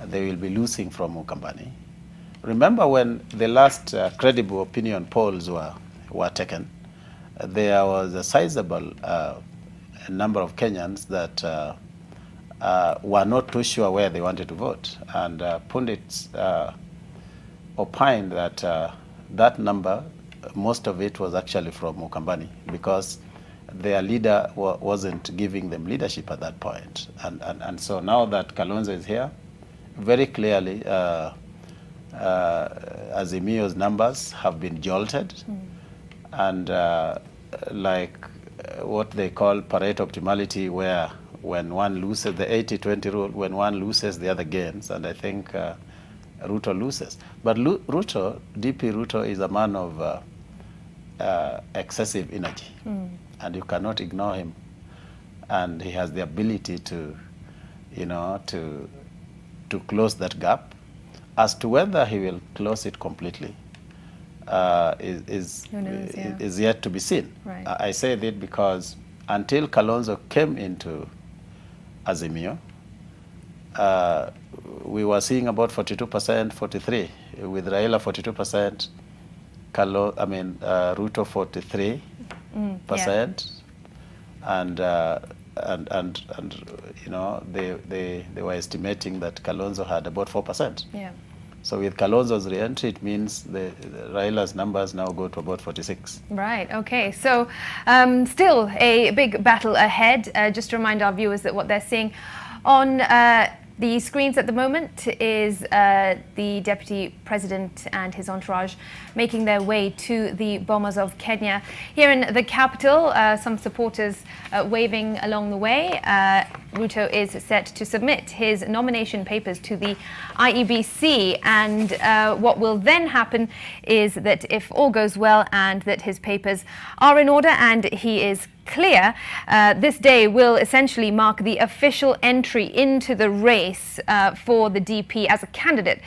they will be losing from Ukambani. Remember when the last credible opinion polls were taken, there was a sizable number of Kenyans that were not too sure where they wanted to vote. And pundits opined that that number, most of it was actually from Ukambani, because their leader wasn't giving them leadership at that point. And so now that Kalonzo is here, very clearly Azimio's numbers have been jolted. And like what they call Pareto optimality, where when one loses, the 80-20 rule, when one loses, the other gains. And I think Ruto loses. But Ruto, DP Ruto, is a man of excessive energy. And you cannot ignore him. And he has the ability to, you know, to close that gap. As to whether he will close it completely is yet to be seen. Right. I say that because until Kalonzo came into Azimio, we were seeing about 42%, 43%, with Raila 42%, Ruto 43%, and you know, they were estimating that Kalonzo had about 4%. Yeah. So with Kalonzo's re-entry, it means the Raila's numbers now go to about 46. Right, okay. So still a big battle ahead. Just to remind our viewers that what they're seeing on the screens at the moment is the Deputy President and his entourage making their way to the Bomas of Kenya. Here in the capital, some supporters waving along the way. Ruto is set to submit his nomination papers to the IEBC, and what will then happen is that if all goes well and that his papers are in order and he is clear, this day will essentially mark the official entry into the race for the DP as a candidate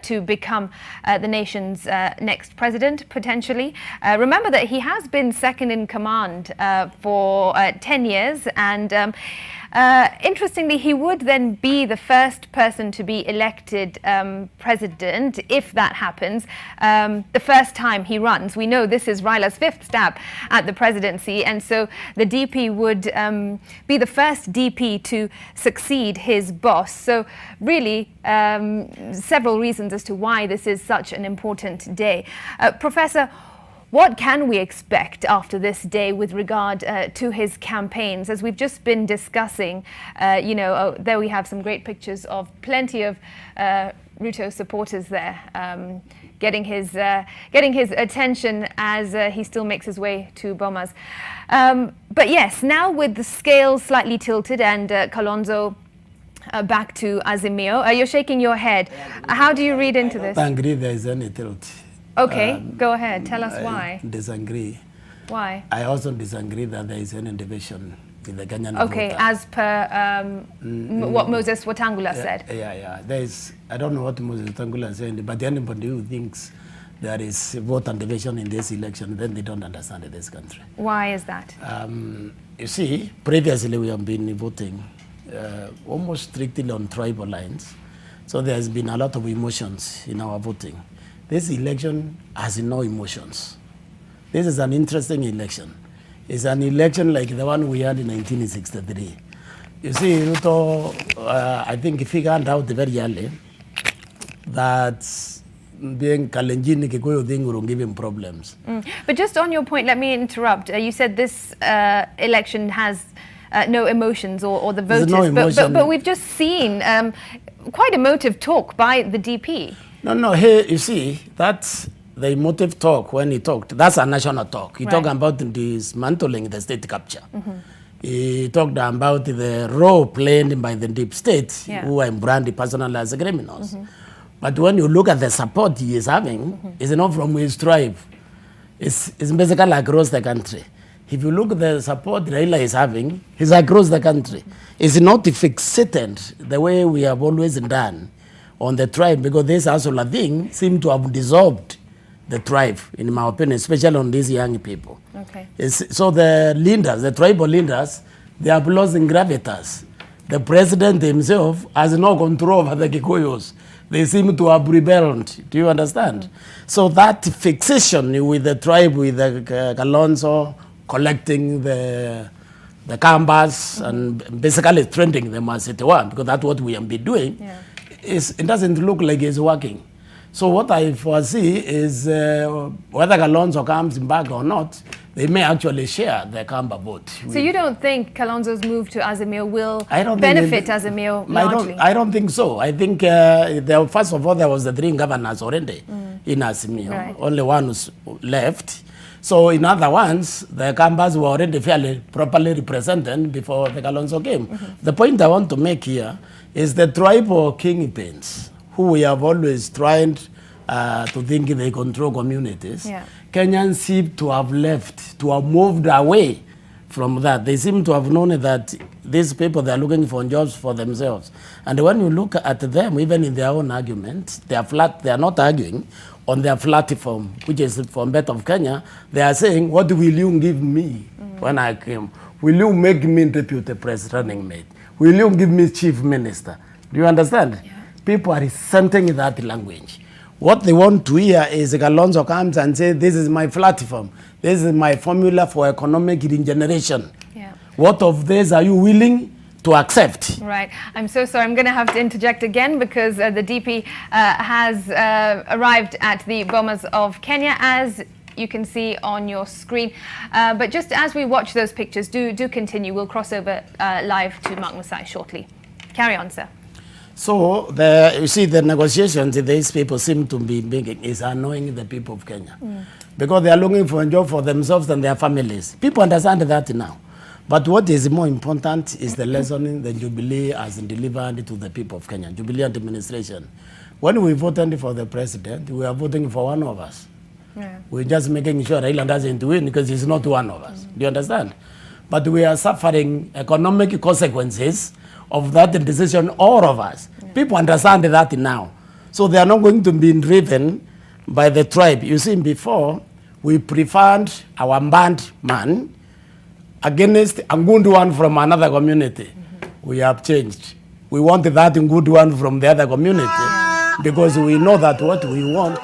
to become the nation's next president, potentially. Remember that he has been second in command for 10 years, and interestingly, he would then be the first person to be elected president, if that happens, the first time he runs. We know this is Raila's fifth stab at the presidency, and so the DP would be the first DP to succeed his boss. So really, several reasons as to why this is such an important day. Professor, what can we expect after this day with regard to his campaigns? As we've just been discussing, you know, there we have some great pictures of plenty of Ruto supporters there, getting his attention as he still makes his way to Bomas. But yes, now with the scales slightly tilted and Kalonzo back to Azimio, you're shaking your head. How do you read into this? I don't agree there is any tilt. Okay, go ahead. Tell us why. I disagree. Why? I also disagree that there is any division in the Kenyan Okay, voter. as per what Moses Wetangula said. Yeah. There is, I don't know what Moses Wetangula said, but anybody who thinks there is voter division in this election, then they don't understand this country. Why is that? You see, previously we have been voting almost strictly on tribal lines. So there has been a lot of emotions in our voting. This election has no emotions. This is an interesting election. It's an election like the one we had in 1963. You see, Ruto, I think he figured out very early that being Kalenjin Kikuyu thing will give him problems. But just on your point, let me interrupt. You said this election has no emotions or the voters, no emotion. But we've just seen quite emotive talk by the DP. No, here, you see, that's the emotive talk when he talked. That's a national talk. He talked about dismantling the state capture. He talked about the role played by the deep state, who are branded personally as criminals. But when you look at the support he is having, it's not from his tribe. It's basically across the country. If you look at the support Raila is having, it's across the country. It's not fixated the way we have always done on the tribe, because this Asula thing seems to have dissolved the tribe, in my opinion, especially on these young people. Okay. So the leaders, the tribal leaders, they have lost in gravitas. the president himself has no control over the Kikuyus. They seem to have rebelled. Do you understand? So that fixation with the tribe, with the Kalonzo collecting the Kambas and basically trending them as it were, because that's what we have been doing, it doesn't look like it's working. So what I foresee is whether Kalonzo comes back or not, they may actually share the Kamba vote. So you don't think Kalonzo's move to Azimio will benefit Azimio largely? I don't think so. I think, first of all, there was the 3 governors already in Azimio. Right. Only one was left. So in other ones, the Kambas were already fairly properly represented before the Kalonzo came. The point I want to make here is the tribal kingpins, who we have always tried to think they control communities. Kenyans seem to have left, to have moved away from that. They seem to have known that these people, they are looking for jobs for themselves. And when you look at them, even in their own arguments, they are not arguing on their platform, which is from Birth of Kenya. They are saying, what will you give me when I came? Will you make me deputy president running mate? Will you give me chief minister? Do you understand? People are resenting that language. What they want to hear is Kalonzo comes and says, this is my platform. This is my formula for economic regeneration. What of this are you willing to accept? Right. I'm so sorry. I'm going to have to interject again because the DP has arrived at the Bomas of Kenya, as you can see on your screen. But just as we watch those pictures, do continue. We'll cross over live to Mark Musai shortly. Carry on, sir. So, you see, the negotiations these people seem to be making is annoying the people of Kenya. Because they are looking for a job for themselves and their families. People understand that now. But what is more important is the lesson the Jubilee has delivered to the people of Kenya, Jubilee administration. When we voted for the president, we are voting for one of us. We're just making sure Raila doesn't win because he's not one of us. Do you understand? But we are suffering economic consequences of that decision, all of us. People understand that now. So they are not going to be driven by the tribe. You see, before, we preferred our band man against a good one from another community. We have changed. We want that good one from the other community because we know that what we want.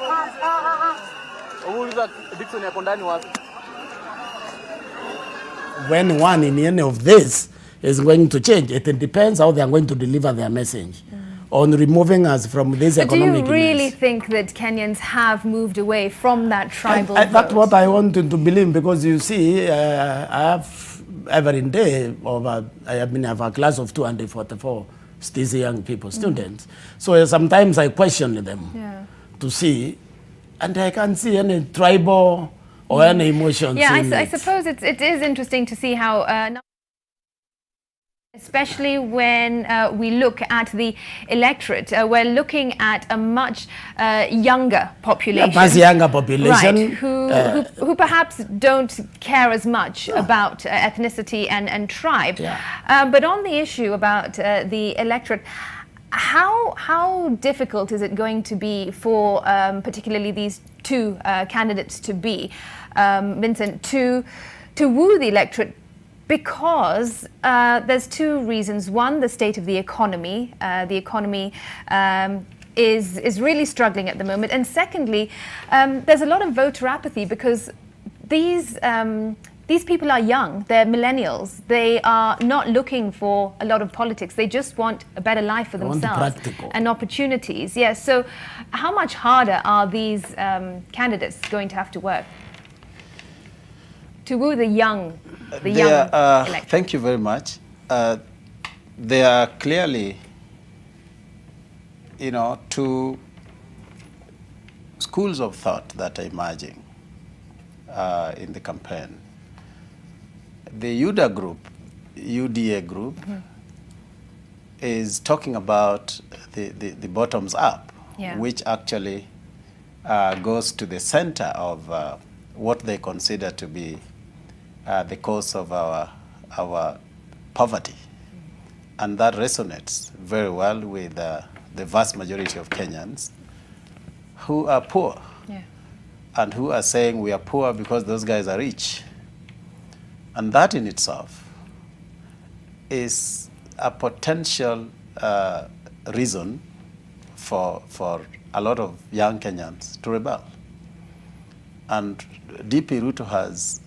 When one in any of this is going to change, it depends how they are going to deliver their message on removing us from this economic. Do you really think that Kenyans have moved away from that tribal vote? That's what I wanted to believe, because you see, I have every day I have a class of 244 still young people, students. So sometimes I question them to see, and I can't see any tribal or any emotions. Yeah, I suppose it is interesting to see how. Especially when we look at the electorate, we're looking at a much younger population. Much younger population. Right, who perhaps don't care as much about ethnicity and tribe. But on the issue about the electorate, how difficult is it going to be for particularly these two candidates to be, Vincent, to woo the electorate? Because there's two reasons. One, the state of the economy. The economy is really struggling at the moment. And secondly, there's a lot of voter apathy because these people are young. They're millennials. They are not looking for a lot of politics. They just want a better life for themselves and opportunities. Yes. So how much harder are these candidates going to have to work to woo the young electorate? Thank you very much. There are clearly, two schools of thought that are emerging in the campaign. The UDA group is talking about the bottoms up, which actually goes to the center of what they consider to be the cause of our poverty. And that resonates very well with the vast majority of Kenyans who are poor and who are saying we are poor because those guys are rich. And that in itself is a potential reason for a lot of young Kenyans to rebel. And DP Ruto has,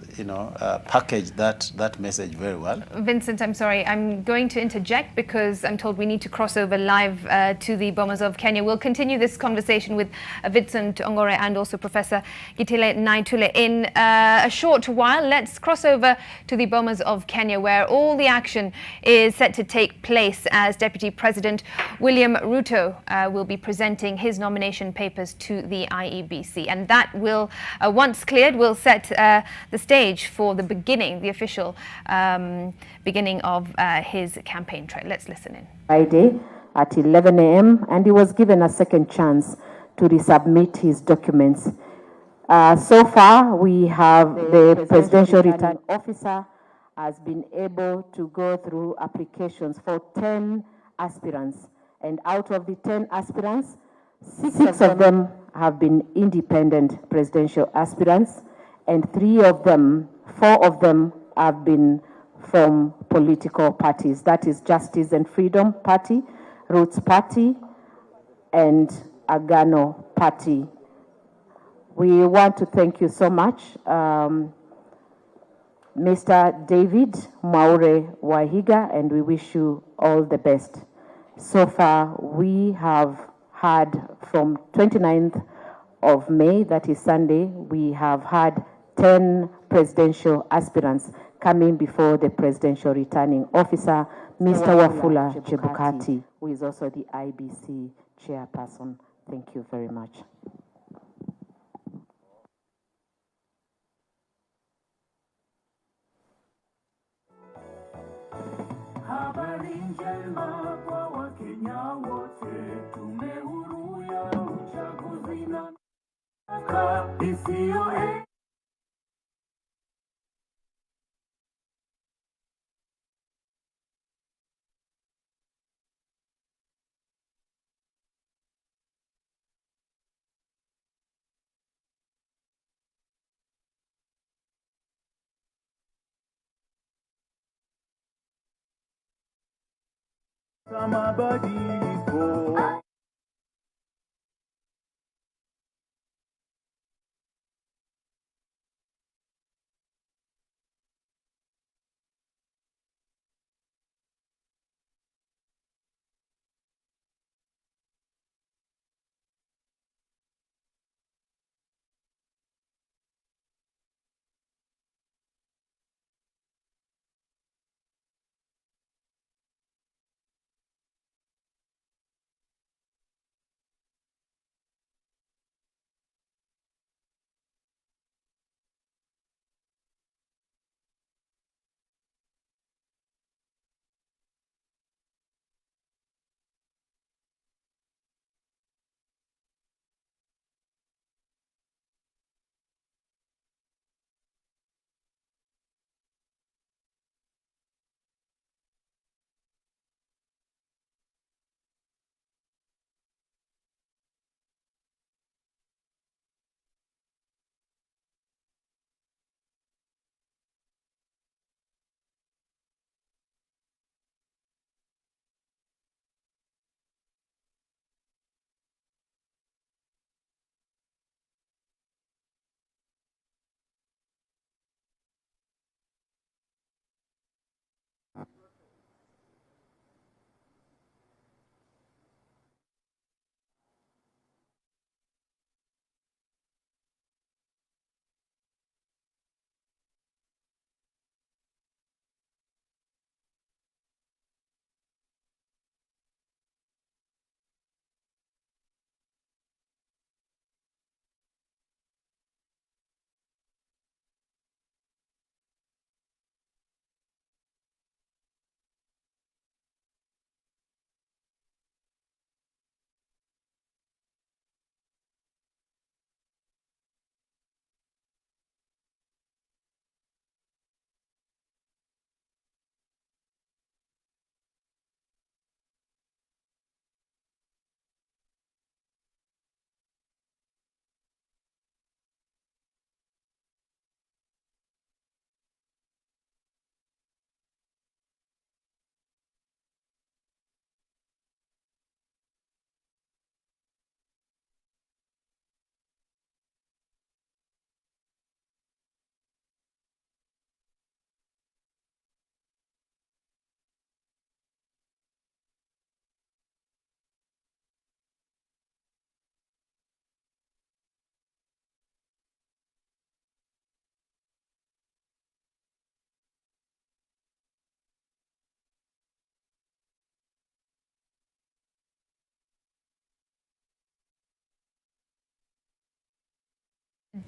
packaged that message very well. Vincent, I'm sorry, I'm going to interject because I'm told we need to cross over live to the Bomas of Kenya. We'll continue this conversation with Vincent Ongore and also Professor Gitile Naitule in a short while. Let's cross over to the Bomas of Kenya, where all the action is set to take place as Deputy President William Ruto will be presenting his nomination papers to the IEBC. And that will, once cleared, will set the stage for the official beginning of his campaign trail. Let's listen in. Friday at 11 a.m. and he was given a second chance to resubmit his documents. So far, we have the Presidential Returning Officer has been able to go through applications for 10 aspirants. And out of the 10 aspirants, six of them have been independent presidential aspirants, and four of them have been from political parties. That is Justice and Freedom Party, Roots Party, and Agano Party. We want to thank you so much, Mr. David Maure Wahiga, and we wish you all the best. So far, we have had from 29th of May, that is Sunday, we have had 10 presidential aspirants coming before the Presidential Returning Officer, Mr. Wafula Chebukati, who is also the IEBC chairperson. Thank you very much. Habari njema kwa Wakenya wote, tume huru ya uchaguzi na isiyo mabadiliko.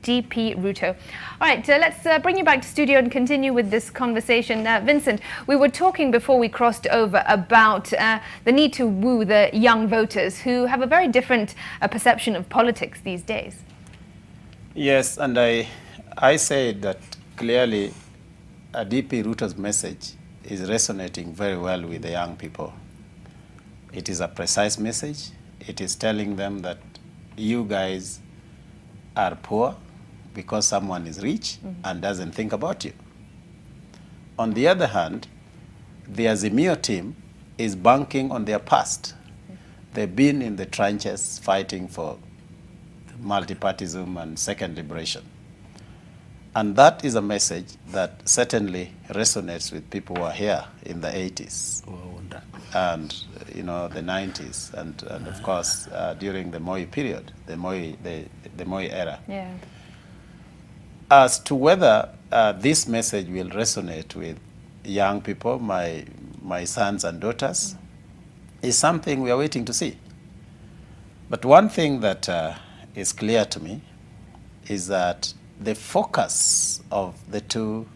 DP Ruto. All right, let's bring you back to studio and continue with this conversation. Vincent, we were talking before we crossed over about the need to woo the young voters who have a very different perception of politics these days. Yes, and I say that clearly DP Ruto's message is resonating very well with the young people. It is a precise message. It is telling them that you guys are poor because someone is rich and doesn't think about you. On the other hand, the Azimio team is banking on their past. They've been in the trenches fighting for multipartyism and second liberation. And that is a message that certainly resonates with people who are here in the 80s and the 90s and of course during the Moi period, the Moi era. Yeah. As to whether this message will resonate with young people, my sons and daughters, is something we are waiting to see. But one thing that is clear to me is that the focus of the two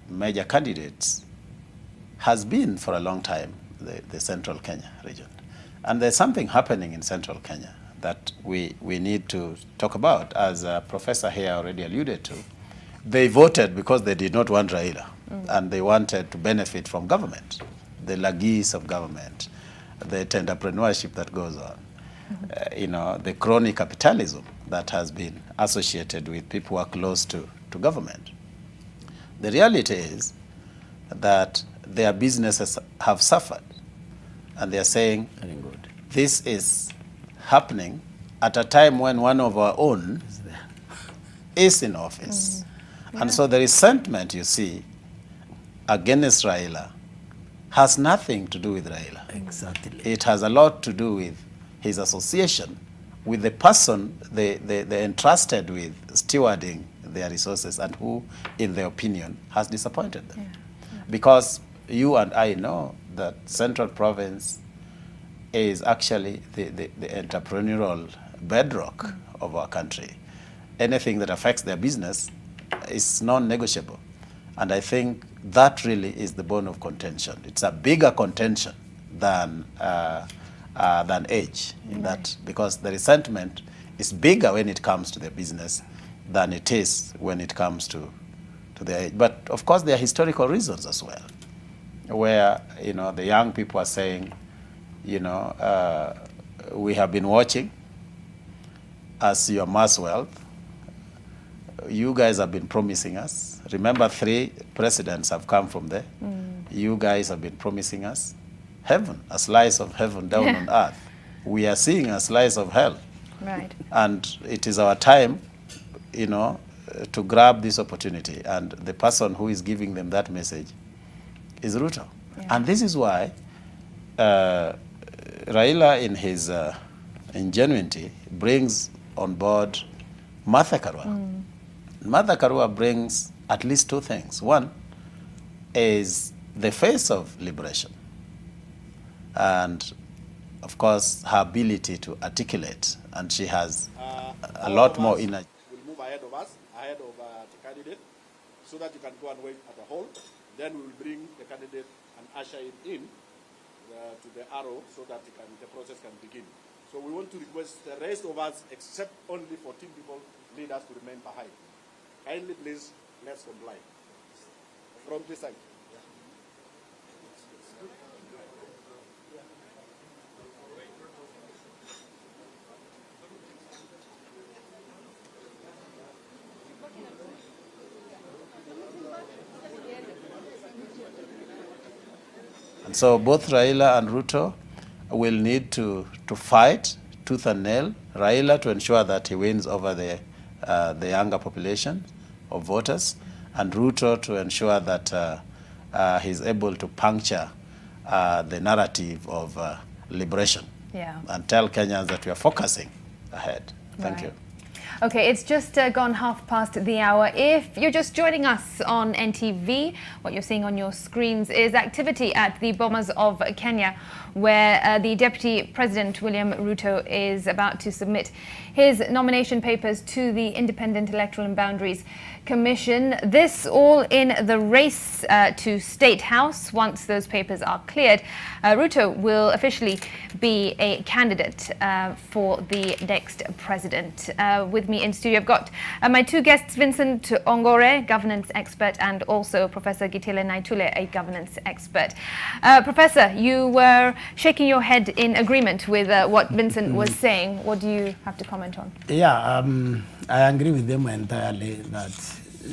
major candidates has been for a long time the central Kenya region. And there's something happening in central Kenya that we need to talk about. As a professor here already alluded to, they voted because they did not want Raila, and they wanted to benefit from government, the legacy of government, the entrepreneurship that goes on, the crony capitalism that has been associated with people who are close to government. The reality is that their businesses have suffered, and they are saying, this is happening at a time when one of our own is in office. Yeah. And so the resentment you see against Raila has nothing to do with Raila. Exactly. It has a lot to do with his association with the person they entrusted with stewarding their resources and who, in their opinion, has disappointed them. Yeah. Because you and I know that Central Province is actually the entrepreneurial bedrock of our country. Anything that affects their business is non-negotiable. And I think that really is the bone of contention. It's a bigger contention than age in that, because the resentment is bigger when it comes to their business than it is when it comes to their age. But of course there are historical reasons as well, where the young people are saying, we have been watching as you amass wealth. You guys have been promising us. Remember, 3 presidents have come from there. You guys have been promising us heaven, a slice of heaven down on earth. We are seeing a slice of hell. Right. And it is our time, to grab this opportunity. And the person who is giving them that message is Ruto. Yeah. And this is why Raila, in his ingenuity, brings on board Martha Karua. Martha Karua brings at least 2 things. One is the face of liberation, and of course her ability to articulate, and she has a lot more energy. Will move ahead of us, ahead of the candidate, so that you can go and wait at the hall. Then we will bring the candidate and usher him in to the arrow so that the process can begin. So we want to request the rest of us, except only 14 people, leaders to remain behind. Kindly, please, let's comply. From this side. And so both Raila and Ruto will need to fight tooth and nail. Raila to ensure that he wins over the younger population of voters, and Ruto to ensure that he's able to puncture the narrative of liberation, and tell Kenyans that we are focusing ahead. Thank you. Okay, it's just gone 1/2 the hour. If you're just joining us on NTV, what you're seeing on your screens is activity at the Bomas of Kenya, where the Deputy President William Ruto is about to submit his nomination papers to the Independent Electoral and Boundaries Commission. This all in the race to State House. Once those papers are cleared, Ruto will officially be a candidate for the next president. With me in studio, I've got my two guests, Vincent Ongore, governance expert, and also Professor Gitile Naitule, a governance expert. Professor, you were shaking your head in agreement with what Vincent was saying. What do you have to comment on? Yeah, I agree with them entirely that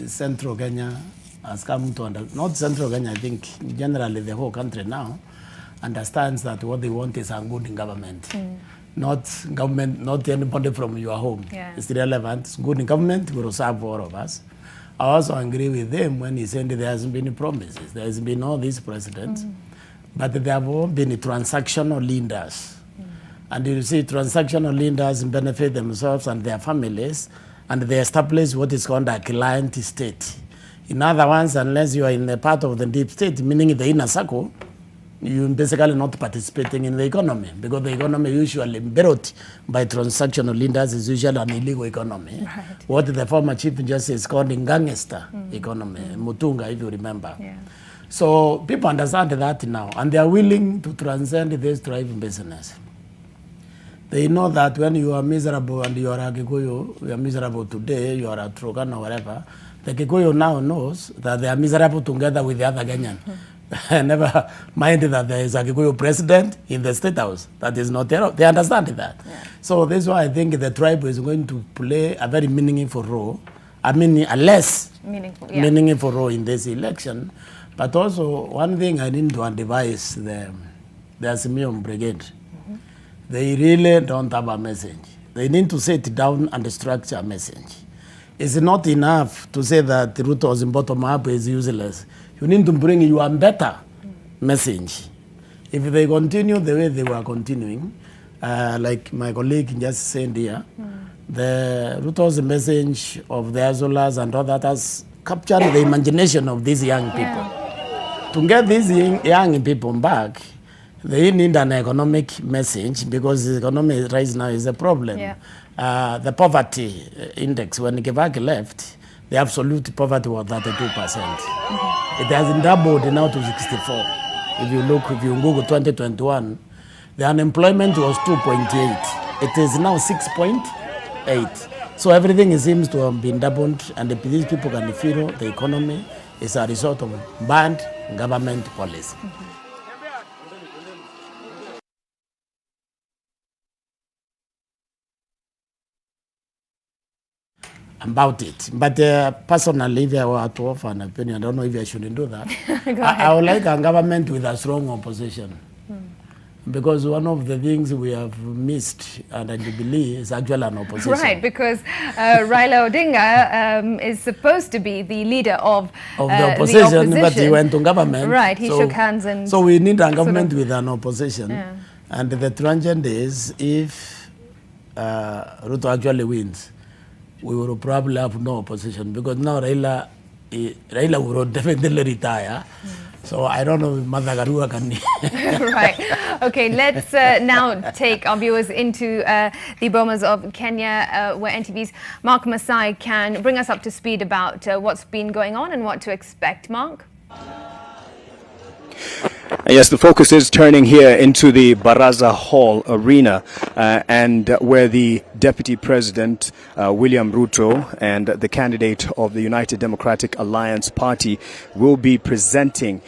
Central Kenya has come to not Central Kenya, I think generally the whole country now understands that what they want is a good government. Not government, not anybody from your home. Yeah. It's relevant. It's good government will serve all of us. I also agree with them when he said there hasn't been promises. There has been all these presidents, but there have all been transactional leaders. And you see, transactional leaders benefit themselves and their families, and they establish what is called a client state. In other words, unless you are in a part of the deep state, meaning the inner circle, you're basically not participating in the economy, because the economy usually built by transactional leaders is usually an illegal economy. Right. What the former Chief Justice called in gangster economy, Mutunga, if you remember. Yeah. So people understand that now, and they are willing to transcend this driving business. They know that when you are miserable and you are a Kikuyu, you are miserable today, you are a Turkana or whatever, the Kikuyu now knows that they are miserable together with the other Kenyan. Never mind that there is a Kikuyu president in the State House. That is not there. They understand that. Yeah. So this is why I think the tribe is going to play a very meaningful role. I mean, a less meaningful role in this election. But also, one thing I need to advise the Simeon Brigade. They really don't have a message. They need to sit down and structure a message. It's not enough to say that Ruto's bottom up is useless. You need to bring your better message. If they continue the way they were continuing, like my colleague just said here, the Ruto's message of the Azolas and all that has captured the imagination of these young people. Yeah. To get these young people back, they need an economic message, because the economy right now is a problem. Yeah. The poverty index, when Kibaki left, the absolute poverty was 32%. It has doubled now to 64. If you Google 2021, the unemployment was 2.8. It is now 6.8. So everything seems to have been doubled, and these people can feel the economy is a result of bad government policy. About it. But personally, if I were to offer an opinion, I don't know if I shouldn't do that. I would like a government with a strong opposition. Because one of the things we have missed, and I believe, is actually an opposition. Right, because Raila Odinga is supposed to be the leader of the opposition, but he went to government. Right, he shook hands and... So we need a government with an opposition. Yeah. And the tragedy is, if Ruto actually wins, we will probably have no opposition, because now Raila will definitely retire. So I don't know if Martha Karua can... Right. Okay, let's now take our viewers into the Bomas of Kenya, where NTV's Mark Masai can bring us up to speed about what's been going on and what to expect. Mark? Yes, the focus is turning here into the Baraza Hall arena, and where the Deputy President William Ruto and the candidate of the United Democratic Alliance Party will be presenting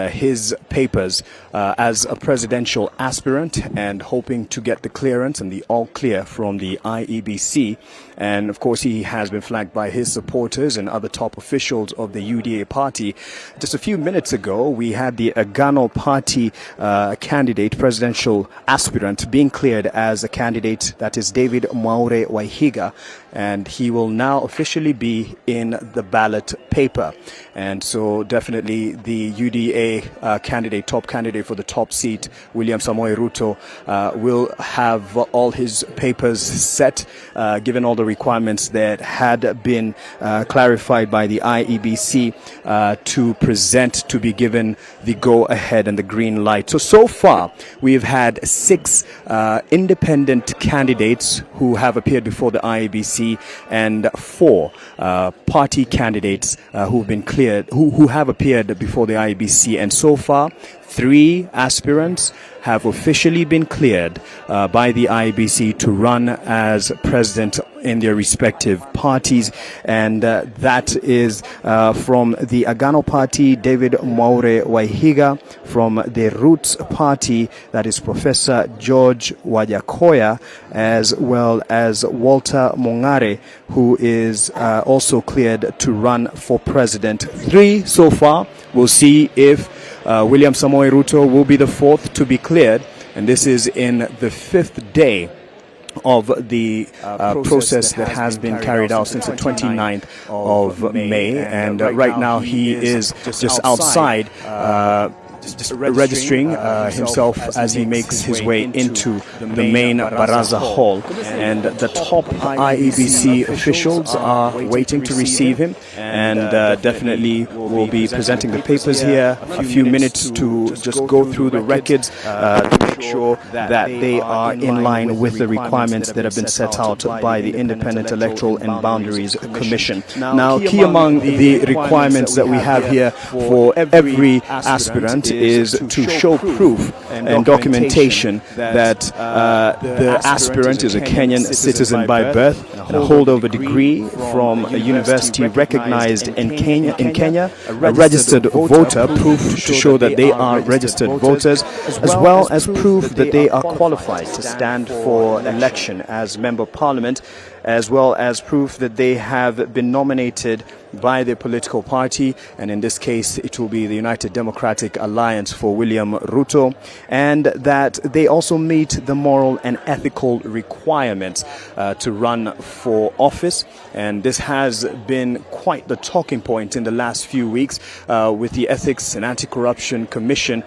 his papers as a presidential aspirant, and hoping to get the clearance and the all clear from the IEBC. And of course, he has been flagged by his supporters and other top officials of the UDA party. Just a few minutes ago, we had the Agano party candidate, presidential aspirant, being cleared as a candidate. That is David Mwaure Waihiga. and he will now officially be in the ballot paper. And so definitely the UDA candidate, top candidate for the top seat, William Samoei Ruto, will have all his papers set, given all the requirements that had been clarified by the IEBC to present, to be given the go-ahead and the green light. So far, we've had 6 independent candidates who have appeared before the IEBC and 4 party candidates who've been cleared, who have appeared before the IEBC, and so far 3 aspirants have officially been cleared by the IEBC to run as president in their respective parties, and that is from the Agano Party, David Mwaure Waihiga; from the Roots Party, that is Professor George Wajakoya, as well as Walter Mongare, who is also cleared to run for president. 3 so far. We'll see if William Samoei Ruto will be the 4th to be cleared, and this is in the 5th day of the process that has been carried out since the 29th of May, and right now he is just outside registering himself as he makes his way into the main Baraza Hall, and the top IEBC officials are waiting to receive him, and definitely will be presenting the papers here. A few minutes to just go through the records to make sure that they are in line with the requirements that have been set out by the Independent Electoral and Boundaries Commission. Now, key among the requirements that we have here for every aspirant is to show proof and documentation that the aspirant is a Kenyan citizen by birth, and a holdover degree from a university recognized in Kenya, a registered voter, proof to show that they are registered voters, as well as proof that they are qualified to stand for election as Member of Parliament, as well as proof that they have been nominated by their political party, and in this case it will be the United Democratic Alliance for William Ruto, and that they also meet the moral and ethical requirements to run for office. And this has been quite the talking point in the last few weeks, with the Ethics and Anti-Corruption Commission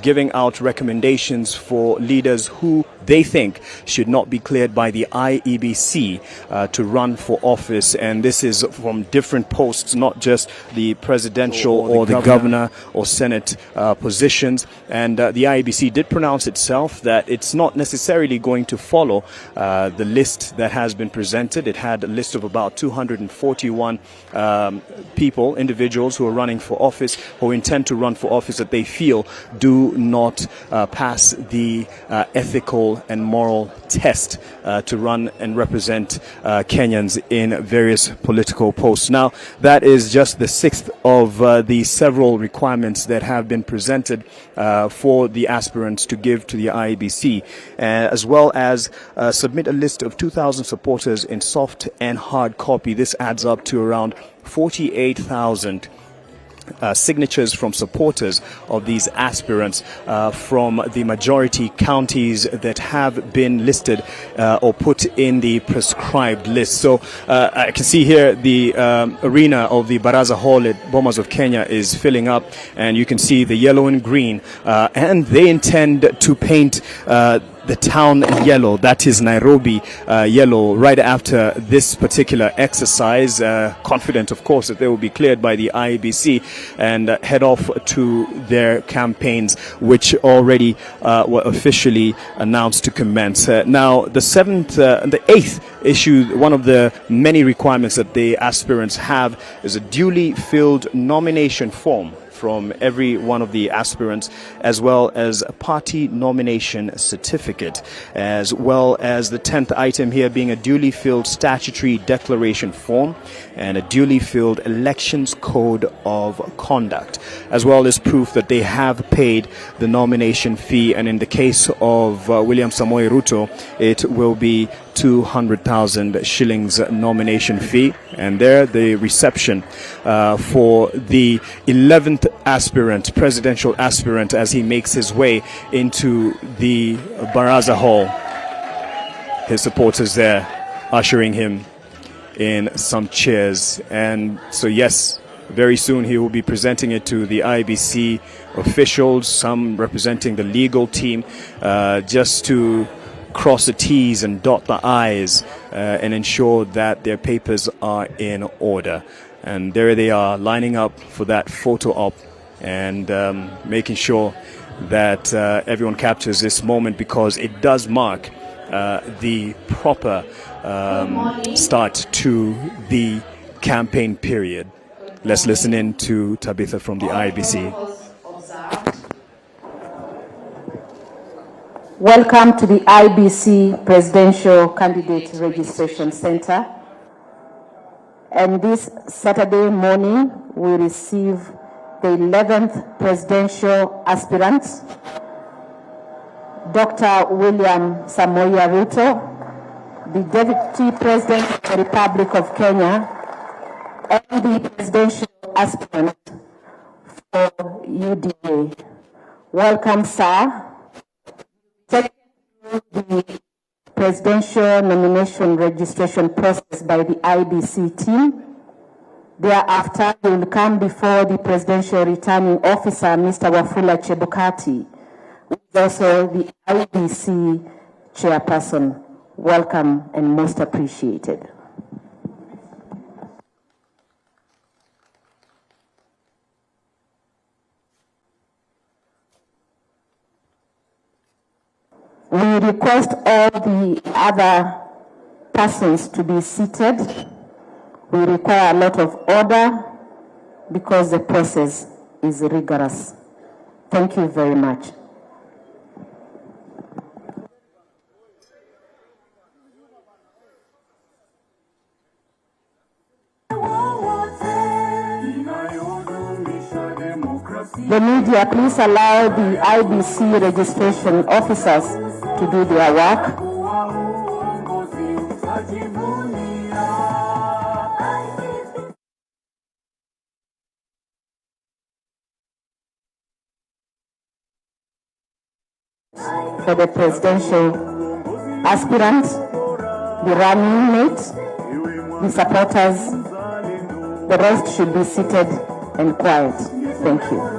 giving out recommendations for leaders who they think should not be cleared by the IEBC to run for office. And this is from different posts, not just the presidential or the governor or Senate positions. And the IEBC did pronounce itself that it's not necessarily going to follow the list that has been presented. It had a list of about 241 people, individuals who are running for office, who intend to run for office, that they feel do not pass the ethical and moral test to run and represent Kenyans in various political posts. Now, that is just the 6th of the several requirements that have been presented for the aspirants to give to the IEBC, as well as submit a list of 2,000 supporters in soft and hard copy. This adds up to around 48,000 signatures from supporters of these aspirants from the majority counties that have been listed or put in the prescribed list. So I can see here the arena of the Baraza Hall at Bomas of Kenya is filling up, and you can see the yellow and green, and they intend to paint the town yellow, that is Nairobi yellow, right after this particular exercise, confident of course that they will be cleared by the IEBC and head off to their campaigns, which already were officially announced to commence. Now the 7th and the 8th issue, one of the many requirements that the aspirants have is a duly filled nomination form from every one of the aspirants, as well as a party nomination certificate, as well as the 10th item here being a duly filled statutory declaration form and a duly filled elections code of conduct, as well as proof that they have paid the nomination fee. And in the case of William Samoei Ruto, it will be 200,000 shillings nomination fee. And there the reception for the 11th aspirant, presidential aspirant, as he makes his way into the Baraza Hall. His supporters there ushering him in some chairs. And so, yes, very soon he will be presenting it to the IEBC officials, some representing the legal team, just to cross the T's and dot the I's and ensure that their papers are in order. And there they are, lining up for that photo op and making sure that everyone captures this moment, because it does mark the proper start to the campaign period. Let's listen in to Tabitha from the IEBC. Welcome to the IEBC Presidential Candidate Registration Center. And this Saturday morning, we receive the 11th presidential aspirant, Dr. William Samoei Ruto, the Deputy President of the Republic of Kenya, and the presidential aspirant for UDA. Welcome, sir. Take the presidential nomination registration process by the IEBC team. Thereafter, we will come before the presidential returning officer, Mr. Wafula Chebukati, who is also the IEBC chairperson. Welcome and most appreciated. We request all the other persons to be seated. We require a lot of order because the process is rigorous. Thank you very much. The media, please allow the IEBC registration officers to do their work. For the presidential aspirants, the running mates, the supporters, the rest should be seated and quiet. Thank you.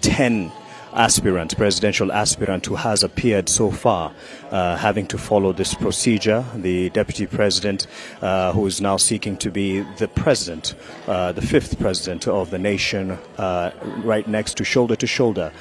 10 aspirant, presidential aspirant who has appeared so far, having to follow this procedure. The deputy president, who is now seeking to be the president, the fifth president of the nation, right next to shoulder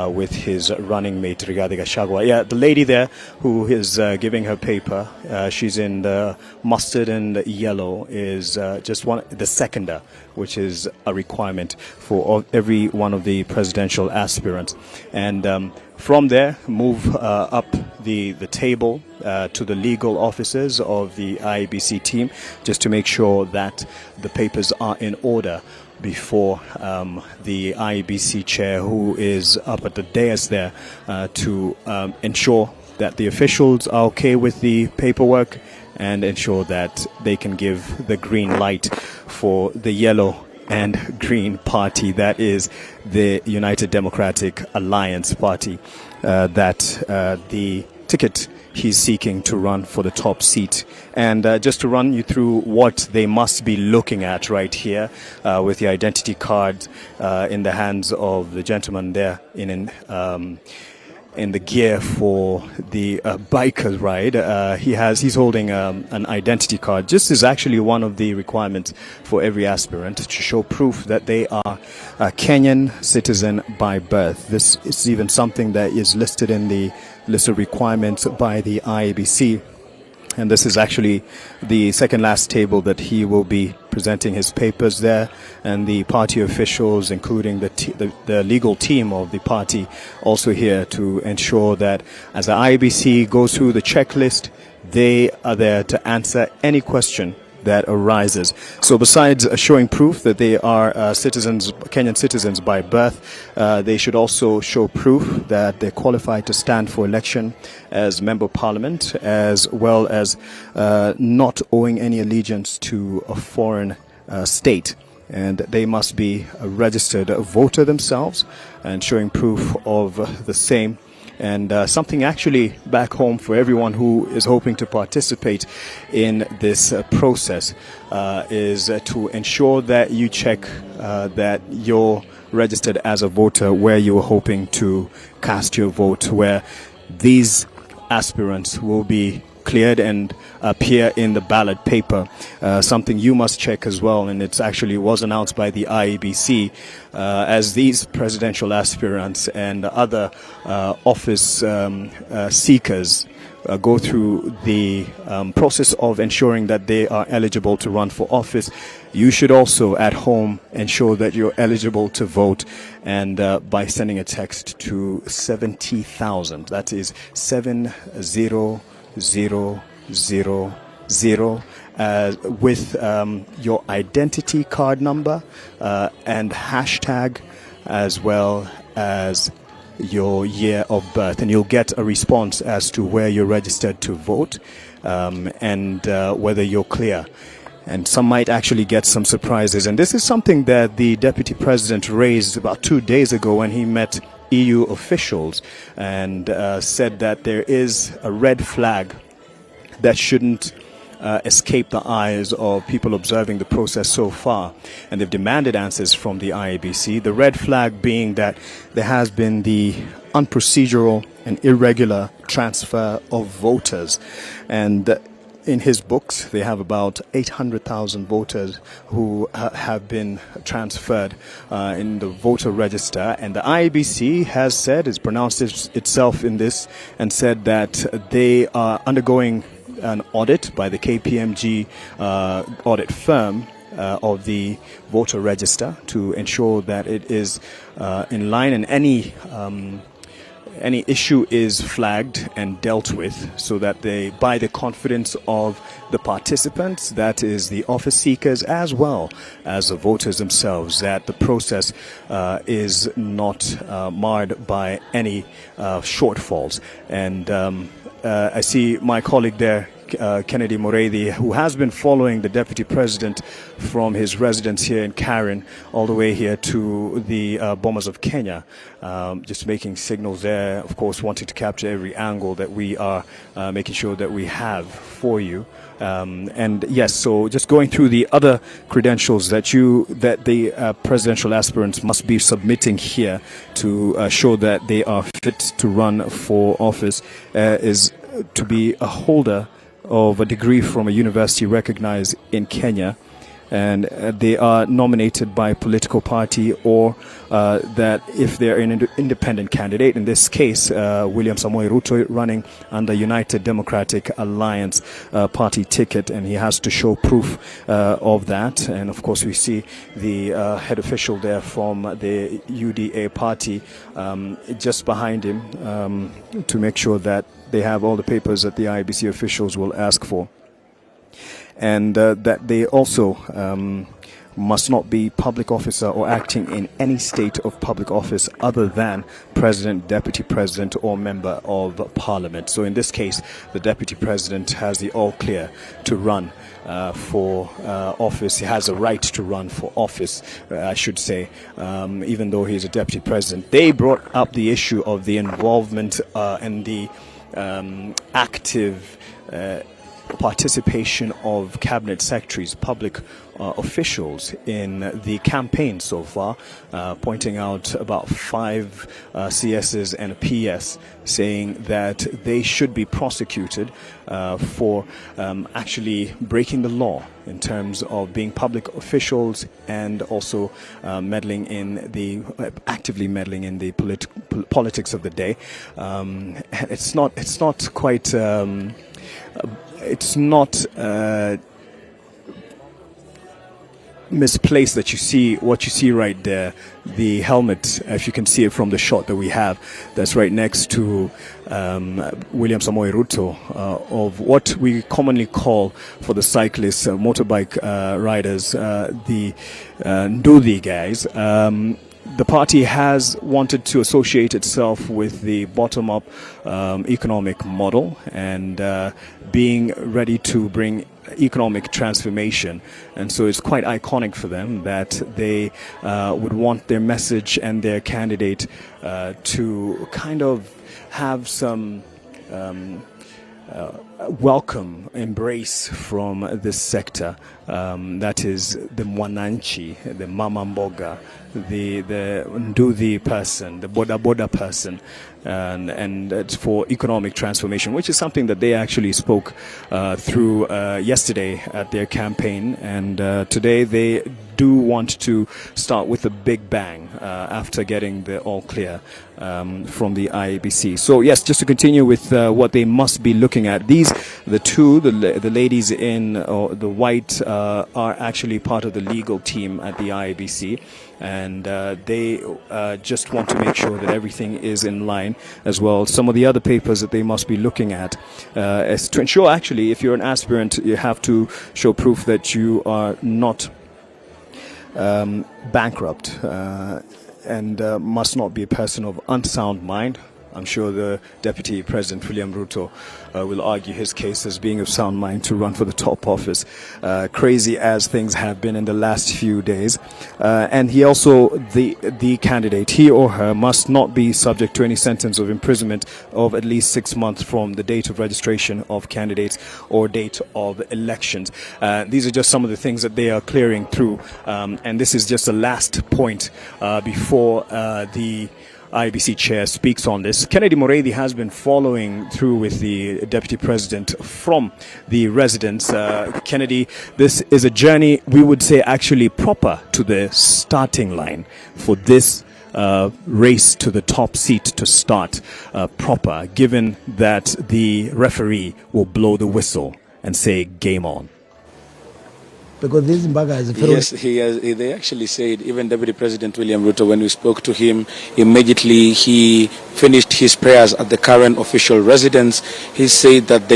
with his running mate Rigathi Gachagua. Yeah, the lady there who is giving her paper, she's in the mustard and yellow, is just the seconder, which is a requirement for every one of the presidential aspirants. And from there, move up the table to the legal offices of the IEBC team, just to make sure that the papers are in order before the IEBC chair, who is up at the dais there, to ensure that the officials are okay with the paperwork and ensure that they can give the green light for the yellow and green party, that is the United Democratic Alliance party, that the ticket he's seeking to run for the top seat. And just to run you through what they must be looking at right here, with the identity card in the hands of the gentleman there in the gear for the biker ride. He's holding an identity card. This is actually one of the requirements for every aspirant, to show proof that they are a Kenyan citizen by birth. This is even something that is listed in the list of requirements by the IEBC. And this is actually the second last table that he will be presenting his papers there, and the party officials, including the legal team of the party, also here to ensure that as the IEBC goes through the checklist, they are there to answer any question that arises. So besides showing proof that they are Kenyan citizens by birth, they should also show proof that they're qualified to stand for election as member of parliament, as well as not owing any allegiance to a foreign state. And they must be a registered voter themselves, and showing proof of the same. And something actually back home for everyone who is hoping to participate in this process is to ensure that you check that you're registered as a voter where you are hoping to cast your vote, where these aspirants will be cleared and appear in the ballot paper. Something you must check as well, and it actually was announced by the IEBC as these presidential aspirants and other office seekers go through the process of ensuring that they are eligible to run for office. You should also at home ensure that you're eligible to vote, and by sending a text to 70,000, that is 70000, with your identity card number and hashtag, as well as your year of birth, and you'll get a response as to where you're registered to vote and whether you're clear. And some might actually get some surprises. And this is something that the Deputy President raised about 2 days ago when he met EU officials and said that there is a red flag that shouldn't escape the eyes of people observing the process so far. And they've demanded answers from the IEBC. The red flag being that there has been the unprocedural and irregular transfer of voters. And in his books, they have about 800,000 voters who have been transferred in the voter register. And the IEBC has said, has pronounced itself in this and said that they are undergoing an audit by the KPMG audit firm of the voter register to ensure that it is in line, and any issue is flagged and dealt with, so that they, by the confidence of the participants, that is the office seekers as well as the voters themselves, that the process is not marred by any shortfalls. And I see my colleague there, Kennedy Moredi, who has been following the Deputy President from his residence here in Karen all the way here to the Bomas of Kenya, just making signals there, of course wanting to capture every angle that we are making sure that we have for you. And yes, so just going through the other credentials that the presidential aspirants must be submitting here to show that they are fit to run for office is to be a holder of a degree from a university recognized in Kenya, and they are nominated by a political party, or that if they're an independent candidate, in this case William Samoei Ruto running under United Democratic Alliance party ticket, and he has to show proof of that. And of course we see the head official there from the UDA party just behind him to make sure that they have all the papers that the IEBC officials will ask for. And that they also must not be public officer or acting in any state of public office other than president, deputy president, or member of parliament. So in this case, the deputy president has the all clear to run for office. He has a right to run for office, I should say, even though he's a deputy president. They brought up the issue of the involvement and the active participation of cabinet secretaries, public officials in the campaign so far, pointing out about 5 CSs and a PS, saying that they should be prosecuted for actually breaking the law in terms of being public officials and also actively meddling in the politics of the day. It's not quite. It's not misplaced that you see what you see right there, the helmet, if you can see it from the shot that we have, that's right next to William Samoei Ruto, of what we commonly call for the cyclists, motorbike riders, the Ndudhi guys. The party has wanted to associate itself with the bottom-up economic model and being ready to bring economic transformation. And so it's quite iconic for them that they would want their message and their candidate to kind of have some welcome embrace from this sector, that is the mwananchi, the mama mboga, the nduthi person, the boda person, and it's for economic transformation, which is something that they actually spoke through yesterday at their campaign, and today they do want to start with a big bang after getting the all clear from the IEBC. So yes, just to continue with what they must be looking at, the ladies in the white are actually part of the legal team at the IEBC, and they just want to make sure that everything is in line as well. Some of the other papers that they must be looking at is to ensure, actually, if you're an aspirant, you have to show proof that you are not bankrupt and must not be a person of unsound mind. I'm sure the Deputy President William Ruto will argue his case as being of sound mind to run for the top office, crazy as things have been in the last few days. And he also, the candidate, he or her, must not be subject to any sentence of imprisonment of at least 6 months from the date of registration of candidates or date of elections. These are just some of the things that they are clearing through, and this is just the last point before the IEBC chair speaks on this. Kennedy Moredi has been following through with the Deputy President from the residence. Kennedy, this is a journey, we would say, actually proper to the starting line for this race to the top seat to start proper, given that the referee will blow the whistle and say game on. Because this Mbaga is a yes, they actually said, even Deputy President William Ruto, when we spoke to him, immediately he finished his prayers at the current official residence. He said that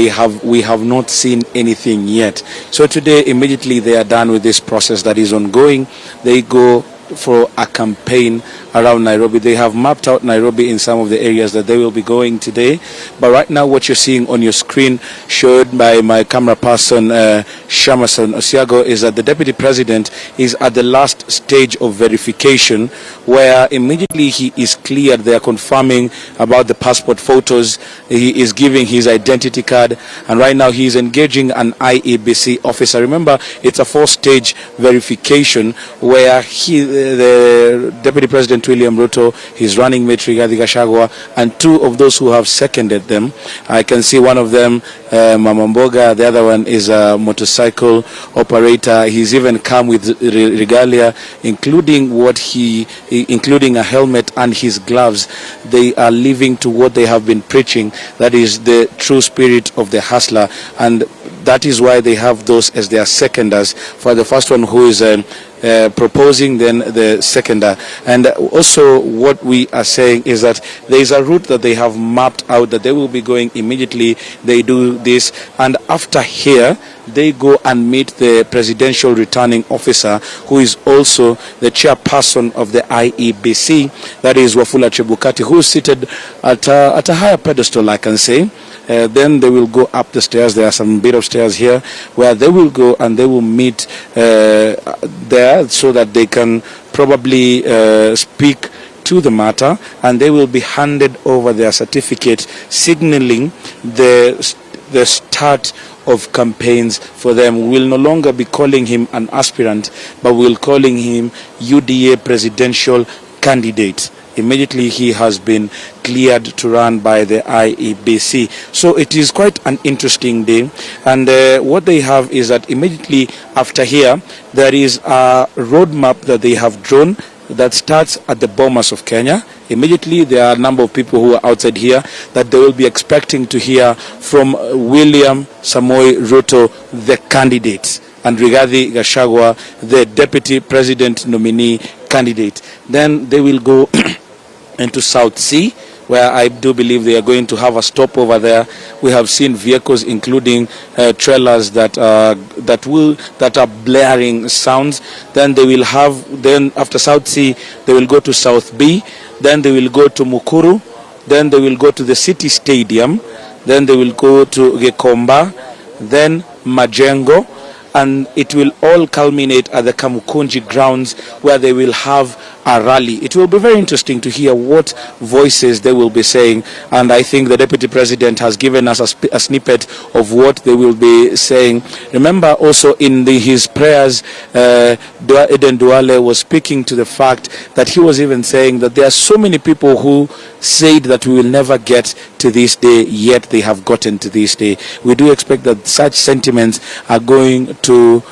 we have not seen anything yet. So today, immediately they are done with this process that is ongoing. They go for a campaign around Nairobi. They have mapped out Nairobi in some of the areas that they will be going today. But right now, what you're seeing on your screen, showed by my camera person, Shamason Osiago, is that the Deputy President is at the last stage of verification, where immediately he is cleared. They are confirming about the passport photos. He is giving his identity card, and right now he is engaging an IEBC officer. Remember, it's a 4-stage verification where the Deputy President William Ruto, his running mate Rigathi Gachagua, and 2 of those who have seconded them. I can see one of them, Mama Mboga, the other one is a motorcycle operator. He's even come with regalia, including including a helmet and his gloves. They are living to what they have been preaching, that is the true spirit of the hustler, and that is why they have those as their seconders. For the first one who is proposing, then the seconder. And also what we are saying is that there is a route that they have mapped out that they will be going immediately. They do this, and after here they go and meet the presidential returning officer, who is also the chairperson of the IEBC, that is Wafula Chebukati, who is seated at a higher pedestal, I can say. Then they will go up the stairs. There are some bit of stairs here where they will go and they will meet there, so that they can probably speak to the matter, and they will be handed over their certificate, signaling the start of campaigns for them. We will no longer be calling him an aspirant, but we will calling him UDA presidential candidate. Immediately he has been cleared to run by the IEBC. So it is quite an interesting day, and what they have is that immediately after here there is a roadmap that they have drawn that starts at the Bomas of Kenya. Immediately there are a number of people who are outside here that they will be expecting to hear from William Samoei Ruto, the candidate, and Rigathi Gachagua, the Deputy President nominee candidate. Then they will go into South Sea, where I do believe they are going to have a stop over there. We have seen vehicles, including trailers that are blaring sounds. Then they will have, then after South Sea, they will go to South B. Then they will go to Mukuru. Then they will go to the City Stadium. Then they will go to Gekomba. Then Majengo. And it will all culminate at the Kamukunji grounds, where they will have a rally. It will be very interesting to hear what voices they will be saying, and I think the Deputy President has given us a snippet of what they will be saying. Remember also in his prayers, Eden Duale was speaking to the fact that he was even saying that there are so many people who said that we will never get to this day, yet they have gotten to this day. We do expect that such sentiments are going to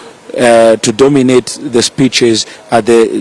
dominate the speeches at the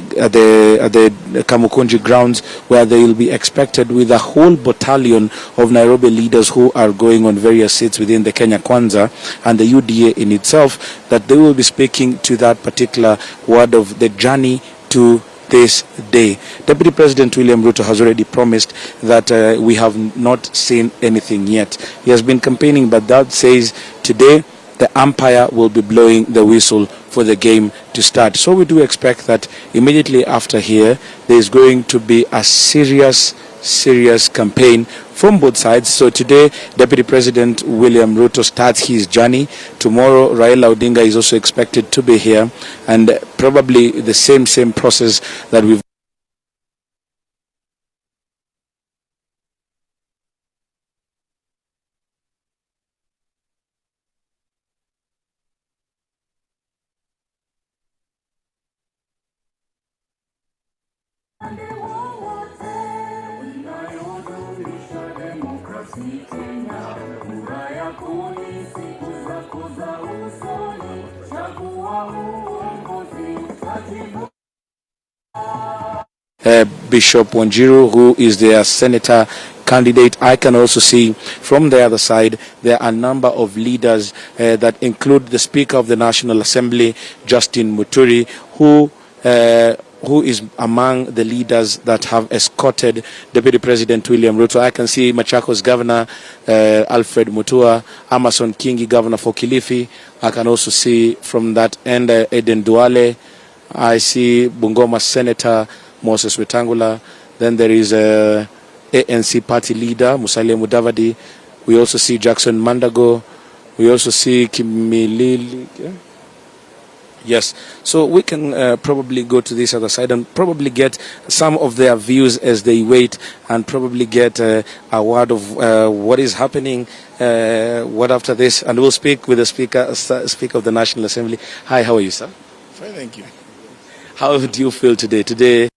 Kamukunji grounds, where they will be expected with a whole battalion of Nairobi leaders who are going on various seats within the Kenya Kwanza and the UDA in itself, that they will be speaking to that particular word of the journey to this day. Deputy President William Ruto has already promised that we have not seen anything yet. He has been campaigning, but that says today the umpire will be blowing the whistle for the game to start. So we do expect that immediately after here, there is going to be a serious campaign from both sides. So today, Deputy President William Ruto starts his journey. Tomorrow, Raila Odinga is also expected to be here, and probably the same process that we've Bishop Wanjiru, who is their senator candidate. I can also see from the other side there are a number of leaders that include the Speaker of the National Assembly, Justin Muturi, who is among the leaders that have escorted Deputy President William Ruto. I can see Machakos Governor Alfred Mutua, Amason Kingi, Governor for Kilifi. I can also see from that end Eden Duale. I see Bungoma Senator Moses Wetangula. Then there is ANC party leader Musalia Mudavadi. We also see Jackson Mandago. We also see Kimilili. Yes, so we can probably go to this other side and probably get some of their views as they wait, and probably get a word of what is happening, what after this, and we'll speak with the Speaker of the National Assembly. Hi, how are you, sir? Fine, thank you. How do you feel today?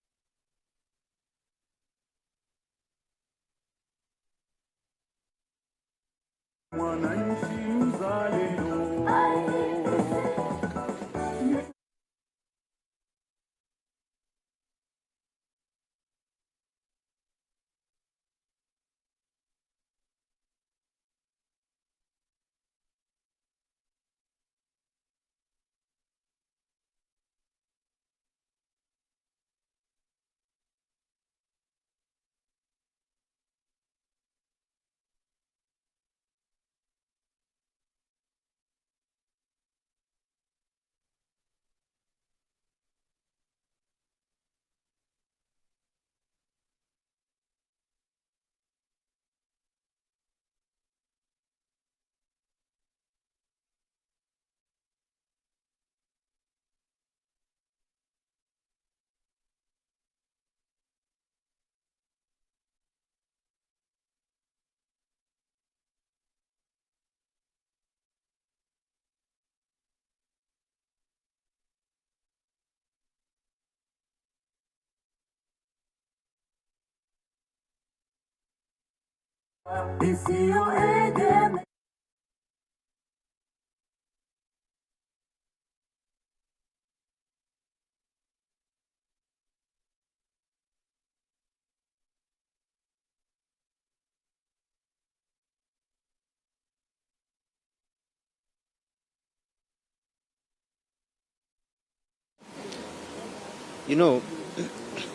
You know,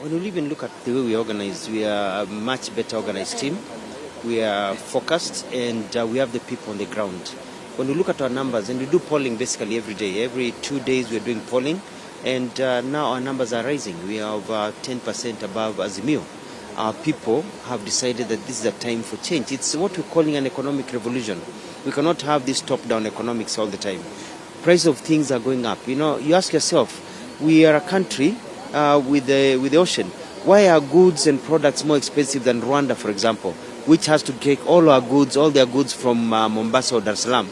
when you even look at the way we organize, we are a much better organized team. We are focused, and we have the people on the ground. When we look at our numbers, and we do polling basically every day, every 2 days we're doing polling, and now our numbers are rising. We are over 10% above Azimio. Our people have decided that this is a time for change. It's what we're calling an economic revolution. We cannot have this top-down economics all the time. Price of things are going up. You know, you ask yourself, we are a country with the ocean? Why are goods and products more expensive than Rwanda, for example, which has to take all their goods from Mombasa or Dar es Salaam?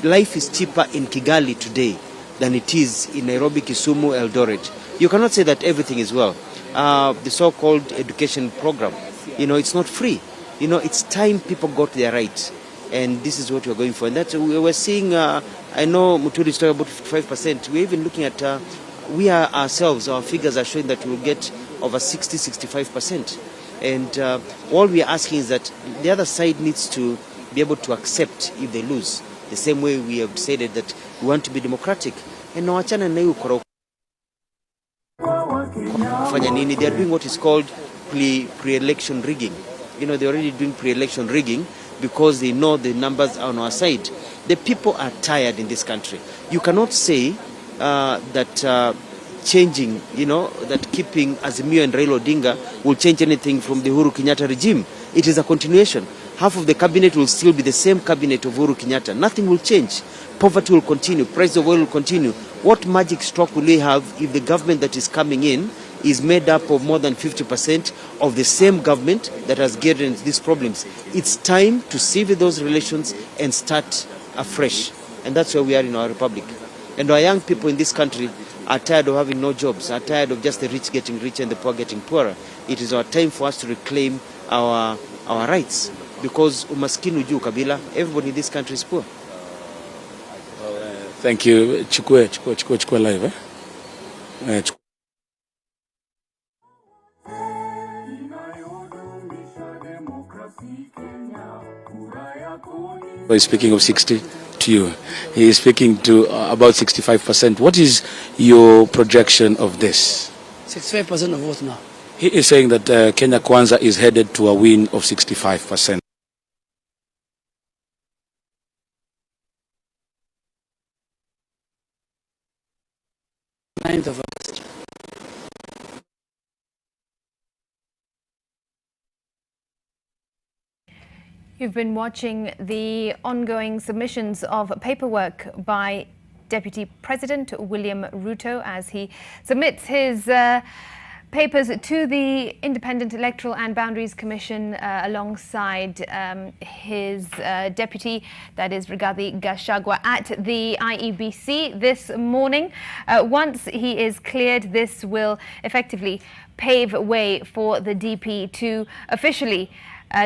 Life is cheaper in Kigali today than it is in Nairobi, Kisumu, Eldoret. You cannot say that everything is well. The so-called education program, it's not free. It's time people got their rights. And this is what we're going for. And that's we're seeing, I know Muturi is talking about 55%. We're even looking at, we are ourselves, our figures are showing that we'll get over 65%. And all we are asking is that the other side needs to be able to accept if they lose. The same way we have decided that we want to be democratic. And now they are doing what is called pre-election rigging. They're already doing pre-election rigging because they know the numbers are on our side. The people are tired in this country. You cannot say that changing, that keeping Azimio and Raila Odinga will change anything from the Uhuru Kenyatta regime. It is a continuation. Half of the cabinet will still be the same cabinet of Uhuru Kenyatta. Nothing will change. Poverty will continue. Price of oil will continue. What magic stroke will they have if the government that is coming in is made up of more than 50% of the same government that has given these problems? It's time to sever those relations and start afresh. And that's where we are in our republic. And our young people in this country are tired of having no jobs, are tired of just the rich getting richer and the poor getting poorer. It is our time for us to reclaim our rights. Because umaskini ujuu kabila, everybody in this country is poor. Thank you. Chukue live. He's speaking of 60 to you. He is speaking to about 65%. What is your projection of this? 65% of what now? He is saying that Kenya Kwanza is headed to a win of 65%. 9th of August. You've been watching the ongoing submissions of paperwork by Deputy President William Ruto as he submits his papers to the Independent Electoral and Boundaries Commission alongside his deputy, that is Rigathi Gachagua, at the IEBC this morning. Once he is cleared, this will effectively pave way for the DP to officially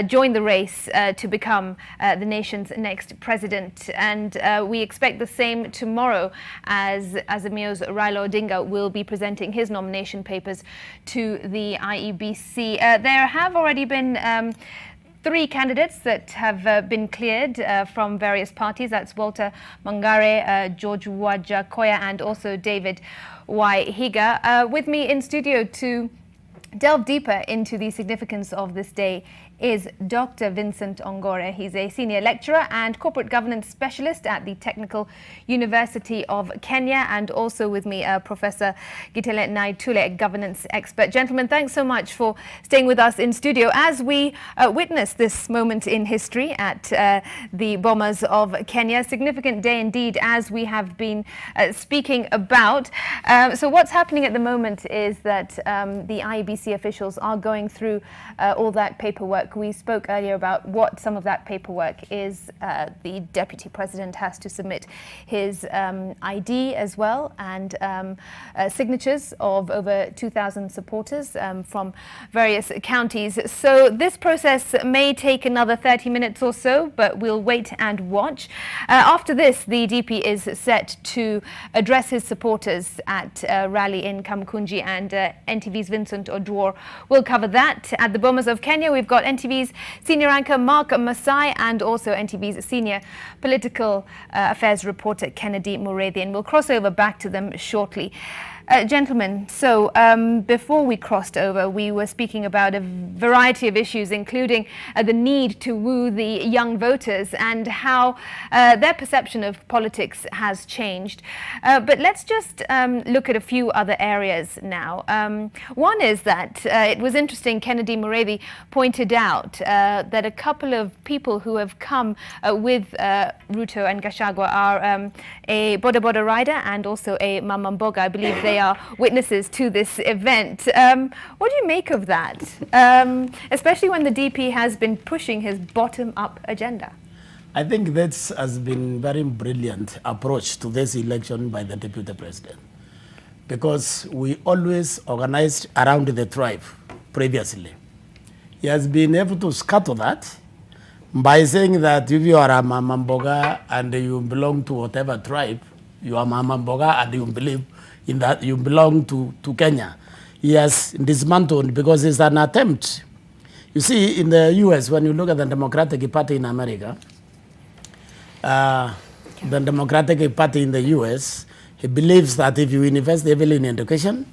join the race to become the nation's next president. And we expect the same tomorrow as Azimio's Raila Odinga will be presenting his nomination papers to the IEBC. There have already been 3 candidates that have been cleared from various parties. That's Walter Mangare, George Wajakoya, and also David Waihiga. With me in studio to delve deeper into the significance of this day is Dr. Vincent Ongore. He's a senior lecturer and corporate governance specialist at the Technical University of Kenya, and also with me Professor Gitele Naitule, governance expert. Gentlemen, thanks so much for staying with us in studio as we witness this moment in history at the Bomas of Kenya. Significant day indeed, as we have been speaking about. So what's happening at the moment is that the IEBC officials are going through all that paperwork. We spoke earlier about what some of that paperwork is. The Deputy President has to submit his ID as well, and signatures of over 2,000 supporters from various counties. So this process may take another 30 minutes or so, but we'll wait and watch. After this, the DP is set to address his supporters at a rally in Kamkunji, and NTV's Vincent Odwor will cover that. At the Bomas of Kenya, we've got NTV's senior anchor Mark Masai and also NTV's senior political affairs reporter Kennedy Mureithi, and we'll cross over back to them shortly. Gentlemen, so before we crossed over, we were speaking about a variety of issues, including the need to woo the young voters and how their perception of politics has changed. But let's just look at a few other areas now. One is that it was interesting, Kennedy Mureithi pointed out that a couple of people who have come with Ruto and Gachagua are a boda boda rider and also a mamamboga. I believe they they are witnesses to this event. What do you make of that? Especially when the DP has been pushing his bottom-up agenda. I think that has been very brilliant approach to this election by the Deputy President, because we always organized around the tribe previously. He has been able to scatter that by saying that if you are a Mamamboga and you belong to whatever tribe, you are Mamamboga and you believe in that you belong to Kenya. He has dismantled, because it's an attempt. You see, in the US, when you look at the Democratic Party in America, the Democratic Party in the US, he believes that if you invest heavily in education,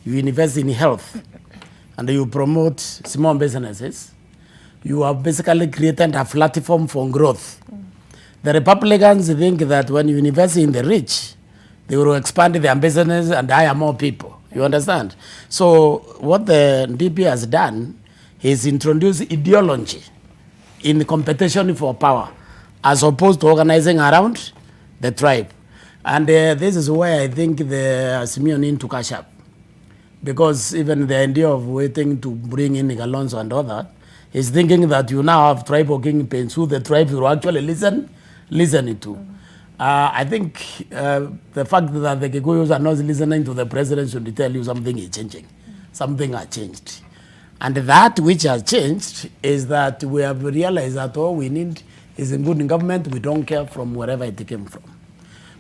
you invest in health, and you promote small businesses, you have basically created a platform for growth. The Republicans think that when you invest in the rich, they will expand their business and hire more people. You understand? So what the DP has done is introduce ideology in competition for power, as opposed to organizing around the tribe. And this is where I think the Simeon need to catch up. Because even the idea of waiting to bring in Kalonzo and all that is thinking that you now have tribal kingpins who the tribe will actually listen to. I think the fact that the Kikuyus are not listening to the president should tell you something is changing. Something has changed. And that which has changed is that we have realized that all we need is a good government. We don't care from wherever it came from.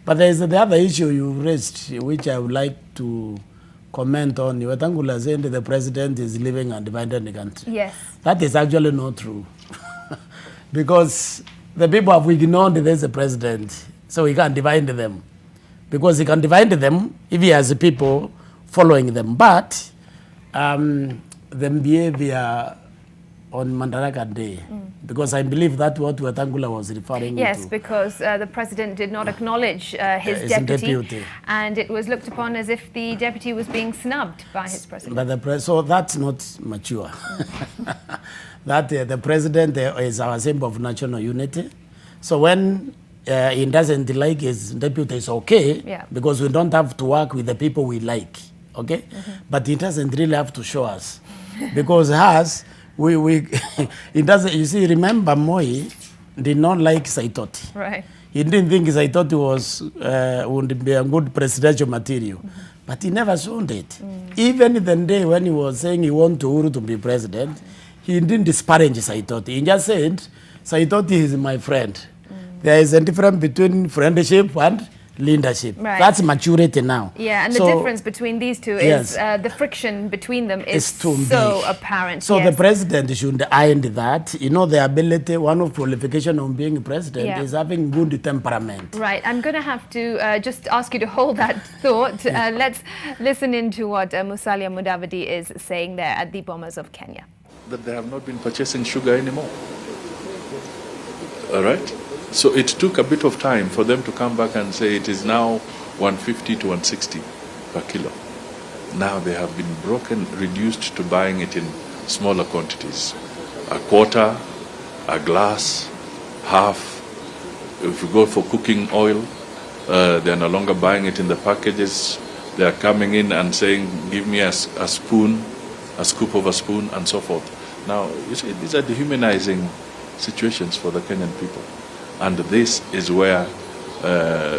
But there is the other issue you raised, which I would like to comment on. Wetangula saying that the president is living and dividing the country. Yes. That is actually not true. Because the people have ignored there's a president, so he can't divide them. Because he can divide them if he has people following them. But the behavior on Mandaraka Day, because I believe that's what Wetangula was referring to. Yes, because the president did not acknowledge his deputy, and it was looked upon as if the deputy was being snubbed by his president. But so that's not mature. That the president is our symbol of national unity. So when he doesn't like his deputy, it's okay, because we don't have to work with the people we like, okay? But he doesn't really have to show us, because us, it doesn't. You see, remember Moi did not like Saitoti. Right. He didn't think Saitoti would be a good presidential material, but he never showed it. Even the day when he was saying he wanted Uhuru to be president, he didn't disparage Saitoti. He just said, Saitoti is my friend. There is a difference between friendship and leadership. Right. That's maturity now. Yeah, and the difference between these two is the friction between them is so apparent. So the president should iron that. You know, the ability, one of qualification of being president is having good temperament. Right. I'm going to have to just ask you to hold that thought. Let's listen into what Musalia Mudavadi is saying there at the Bomas of Kenya. That they have not been purchasing sugar anymore. All right? So it took a bit of time for them to come back and say it is now 150 to 160 per kilo. Now they have been reduced to buying it in smaller quantities. A quarter, a glass, half. If you go for cooking oil, they are no longer buying it in the packages. They are coming in and saying, give me a spoon, a scoop of a spoon, and so forth. Now, you see, these are dehumanizing situations for the Kenyan people. And this is where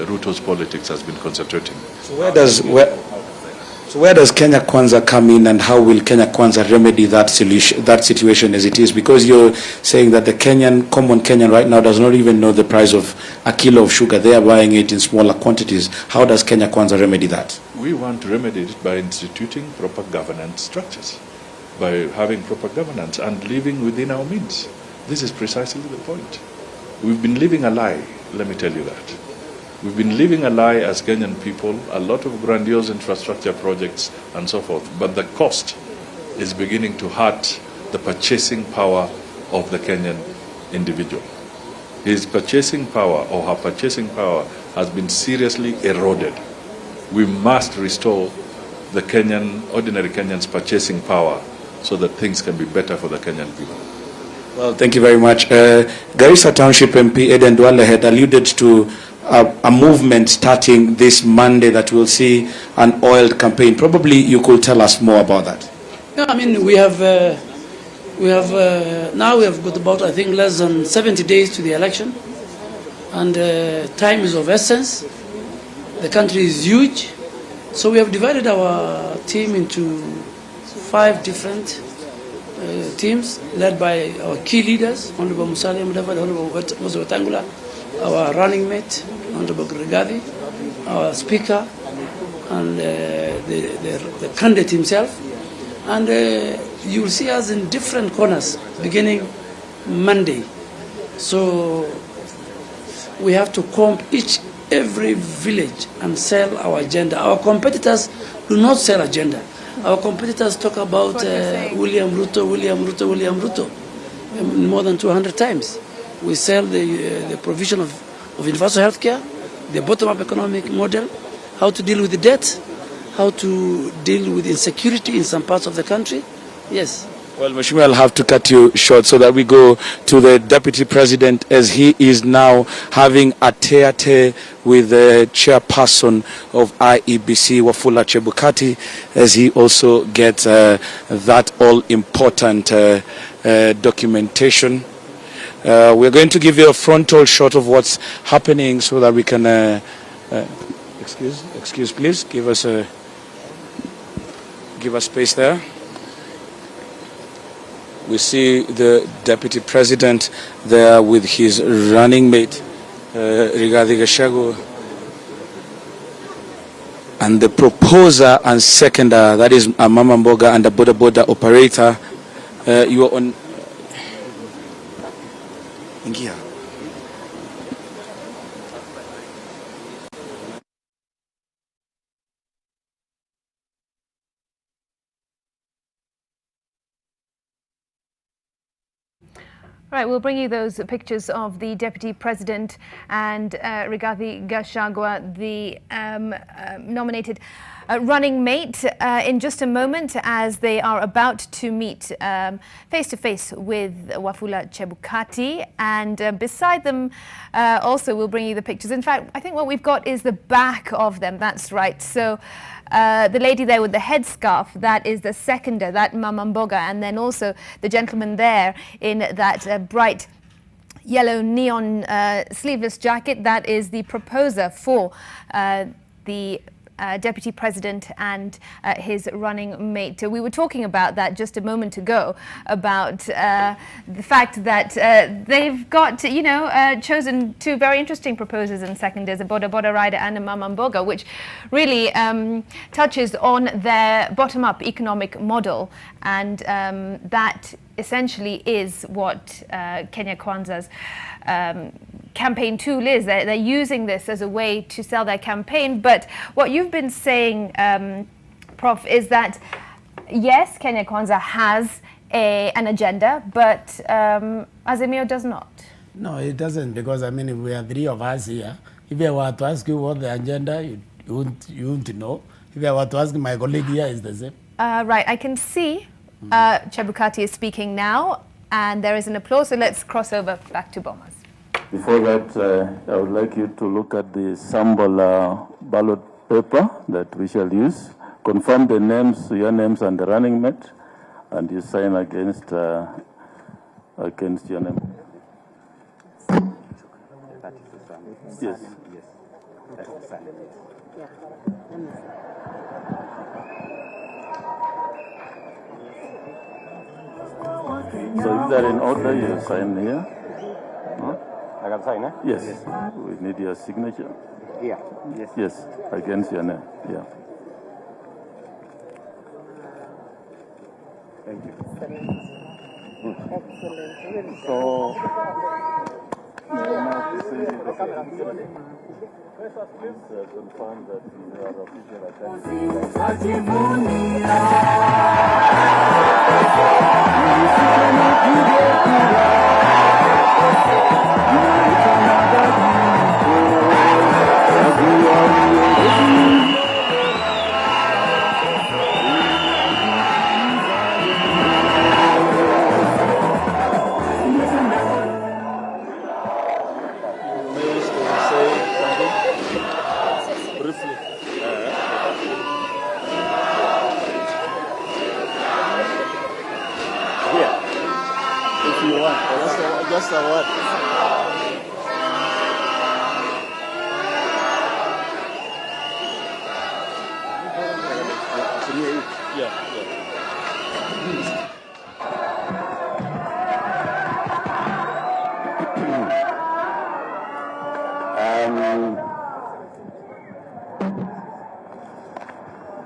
Ruto's politics has been concentrating. So where does Kenya Kwanza come in, and how will Kenya Kwanza remedy that situation as it is? Because you're saying that the common Kenyan right now does not even know the price of a kilo of sugar. They are buying it in smaller quantities. How does Kenya Kwanza remedy that? We want to remedy it by instituting proper governance structures, by having proper governance and living within our means. This is precisely the point. We've been living a lie, let me tell you that. We've been living a lie as Kenyan people, a lot of grandiose infrastructure projects and so forth, but the cost is beginning to hurt the purchasing power of the Kenyan individual. His purchasing power or her purchasing power has been seriously eroded. We must restore the ordinary Kenyan's purchasing power so that things can be better for the Kenyan people. Well, thank you very much. Garissa Township MP Eden Duale had alluded to a movement starting this Monday that will see an oiled campaign. Probably you could tell us more about that. Yeah, I mean, we have now we have got about, I think, less than 70 days to the election, and time is of essence. The country is huge, so we have divided our team into 5 different teams led by our key leaders, Honorable Musalia Mudavadi, Honorable Moses Wetangula, our running mate, Honorable Rigathi, our speaker, and the candidate himself. And you will see us in different corners beginning Monday. So we have to comb every village and sell our agenda. Our competitors do not sell agenda. Our competitors talk about William Ruto, William Ruto, William Ruto more than 200 times. We sell the provision of universal health care, the bottom-up economic model, how to deal with the debt, how to deal with insecurity in some parts of the country. Yes. Well, Mheshimiwa, I'll have to cut you short so that we go to the Deputy President, as he is now having a tear-tear with the chairperson of IEBC, Wafula Chebukati, as he also gets that all-important documentation. We're going to give you a frontal shot of what's happening so that we can... excuse, please. Give us space there. We see the Deputy President there with his running mate, Rigathi Gachagua, and the proposer and seconder, that is a Mama Mboga and a Boda Boda operator. You are on... Ingia. Right, we'll bring you those pictures of the Deputy President and Rigathi Gachagua, the nominated running mate, in just a moment, as they are about to meet face-to-face with Wafula Chebukati. And beside them, also, we'll bring you the pictures. In fact, I think what we've got is the back of them. That's right. So the lady there with the headscarf, that is the seconder, that Mama Mboga, and then also the gentleman there in that bright yellow neon sleeveless jacket, that is the proposer for the Deputy President and his running mate. We were talking about that just a moment ago, about the fact that they've got, you know, chosen 2 very interesting proposers and seconders, a Boda Boda rider and a Mama Mboga, which really touches on their bottom-up economic model, and that essentially is what Kenya Kwanza's campaign tool is. They're using this as a way to sell their campaign. But what you've been saying, Prof, is that yes, Kenya Kwanza has an agenda, but Azimio does not. No, it doesn't, because I mean, if we are 3 of us here, if I were to ask you what the agenda, you wouldn't know. If I were to ask my colleague here, it's the same. Right, I can see Chebukati is speaking now, and there is an applause, so let's cross over back to Bomas. Before that, I would like you to look at the sample ballot paper that we shall use. Confirm the names, your names and the running mate, and you sign against your name. Yes. So if they're in order, you sign here. Huh? I can sign, eh? Yes. We need your signature. Here. Yes. Yes, against your name. Yeah. Thank you. Excellent. So, now to see confirm that you are official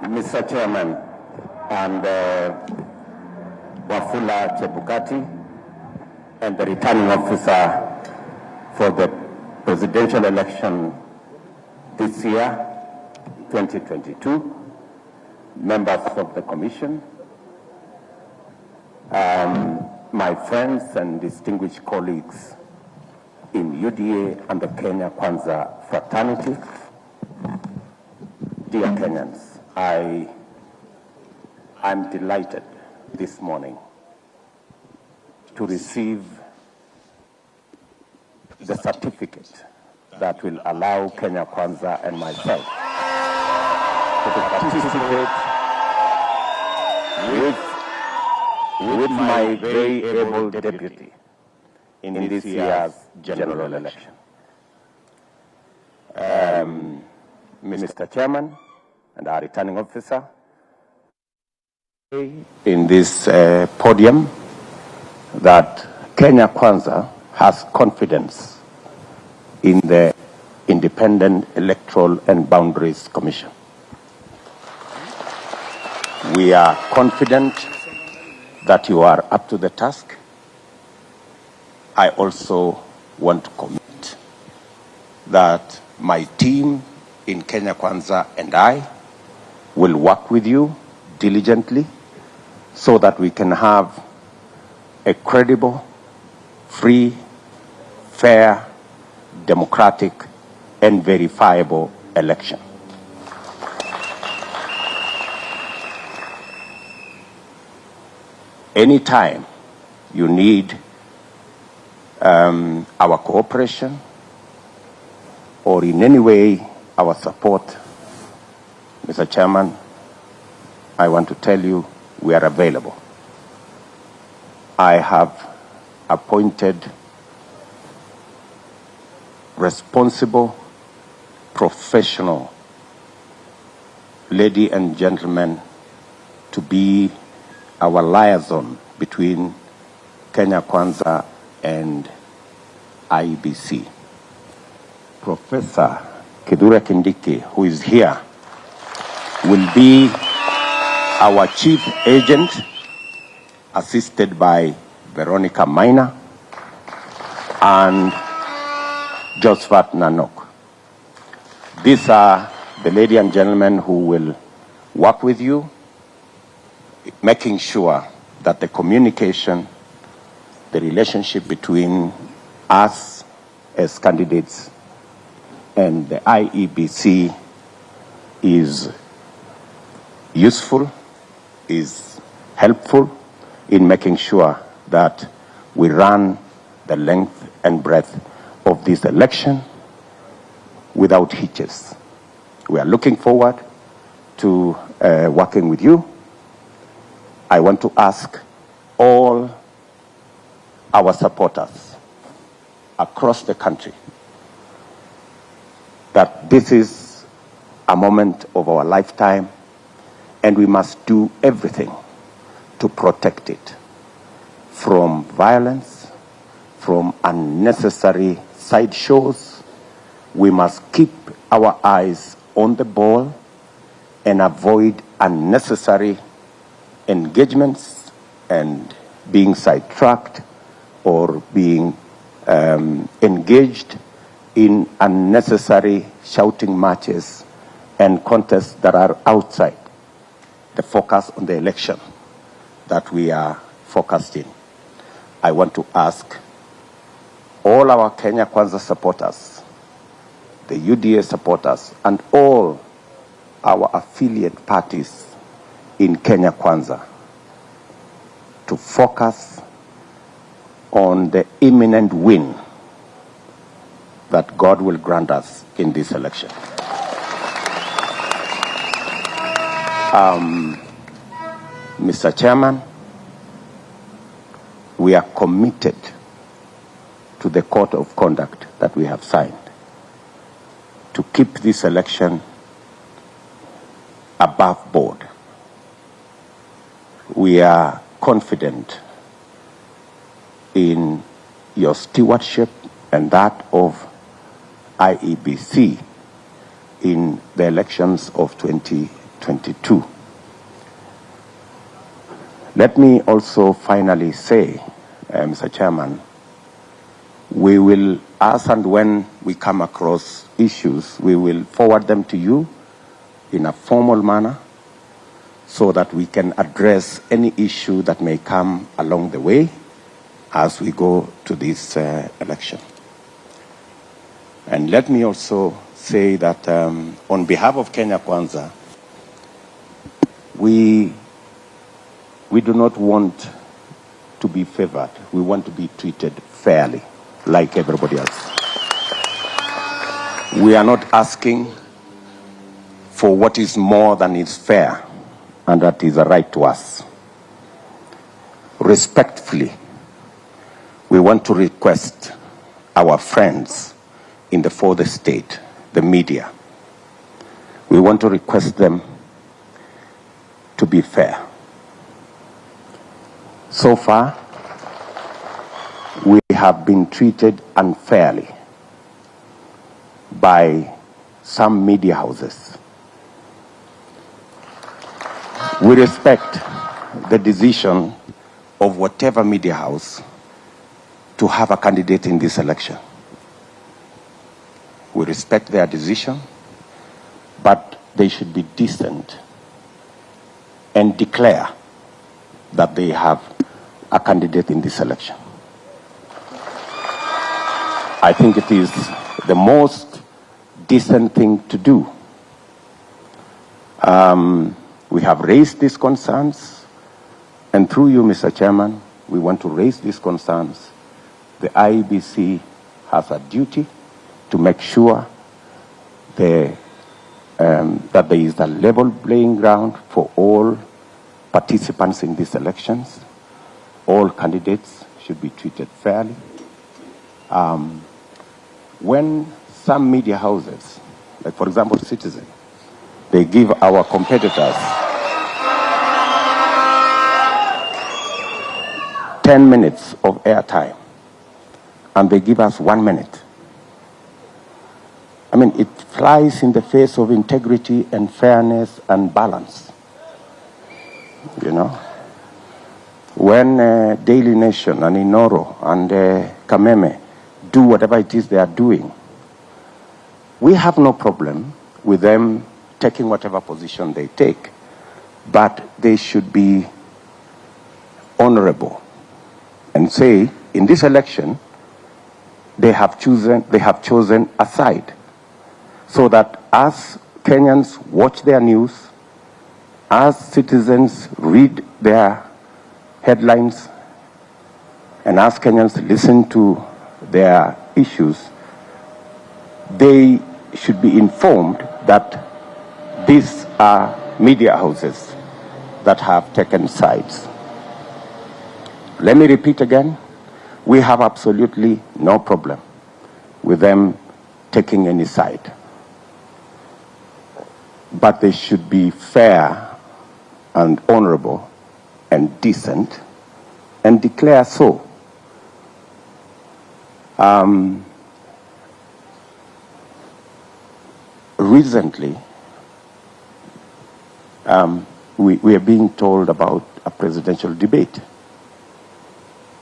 Mr. Chairman and Wafula Chebukati and the returning officer for the presidential election this year, 2022, members of the commission, my friends and distinguished colleagues in UDA and the Kenya Kwanza fraternity, dear Kenyans, I'm delighted this morning to receive the certificate that will allow Kenya Kwanza and myself to participate with my very able deputy in this year's general election. Mr. Chairman and our returning officer, in this podium that Kenya Kwanza has confidence in the Independent Electoral and Boundaries Commission. We are confident that you are up to the task. I also want to commit that my team in Kenya Kwanza and I will work with you diligently so that we can have a credible, free, fair, democratic, and verifiable election. Anytime you need our cooperation or in any way our support, Mr. Chairman, I want to tell you we are available. I have appointed responsible, professional ladies and gentlemen to be our liaison between Kenya Kwanza and IEBC. Professor Kithure Kindiki, who is here, will be our chief agent, assisted by Veronica Maina and Josephat Nanok. These are the ladies and gentlemen who will work with you, making sure that the communication, the relationship between us as candidates and the IEBC is useful, is helpful in making sure that we run the length and breadth of this election without hitches. We are looking forward to working with you. I want to ask all our supporters across the country that this is a moment of our lifetime and we must do everything to protect it from violence, from unnecessary sideshows. We must keep our eyes on the ball and avoid unnecessary engagements and being sidetracked or being engaged in unnecessary shouting matches and contests that are outside the focus on the election that we are focused in. I want to ask all our Kenya Kwanza supporters, the UDA supporters, and all our affiliate parties in Kenya Kwanza to focus on the imminent win that God will grant us in this election. Mr. Chairman, we are committed to the code of conduct that we have signed to keep this election above board. We are confident in your stewardship and that of IEBC in the elections of 2022. Let me also finally say, Mr. Chairman, we will, as and when we come across issues, we will forward them to you in a formal manner so that we can address any issue that may come along the way as we go to this election. And let me also say that on behalf of Kenya Kwanza, we do not want to be favored. We want to be treated fairly, like everybody else. We are not asking for what is more than is fair and that is a right to us. Respectfully, we want to request our friends in the fourth estate, the media. We want to request them to be fair. So far, we have been treated unfairly by some media houses. We respect the decision of whatever media house to have a candidate in this election. We respect their decision, but they should be decent and declare that they have a candidate in this election. I think it is the most decent thing to do. We have raised these concerns, and through you, Mr. Chairman, we want to raise these concerns. The IEBC has a duty to make sure that there is a level playing ground for all participants in these elections. All candidates should be treated fairly. When some media houses, like for example Citizen, they give our competitors 10 minutes of airtime and they give us 1 minute. I mean, it flies in the face of integrity and fairness and balance. You know, when Daily Nation and Inoro and Kameme do whatever it is they are doing, we have no problem with them taking whatever position they take, but they should be honorable and say, in this election, they have chosen a side, so that as Kenyans watch their news, as citizens read their headlines, and as Kenyans listen to their issues, they should be informed that these are media houses that have taken sides. Let me repeat again, we have absolutely no problem with them taking any side. But they should be fair and honorable and decent and declare so. Recently, we are being told about a presidential debate,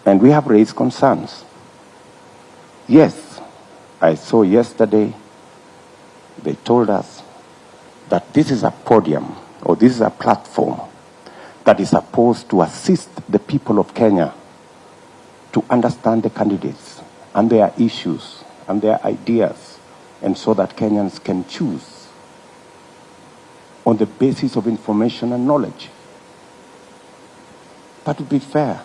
and we have raised concerns. Yes, I saw yesterday they told us that this is a podium, or this is a platform that is supposed to assist the people of Kenya to understand the candidates and their issues and their ideas, and so that Kenyans can choose on the basis of information and knowledge. But to be fair,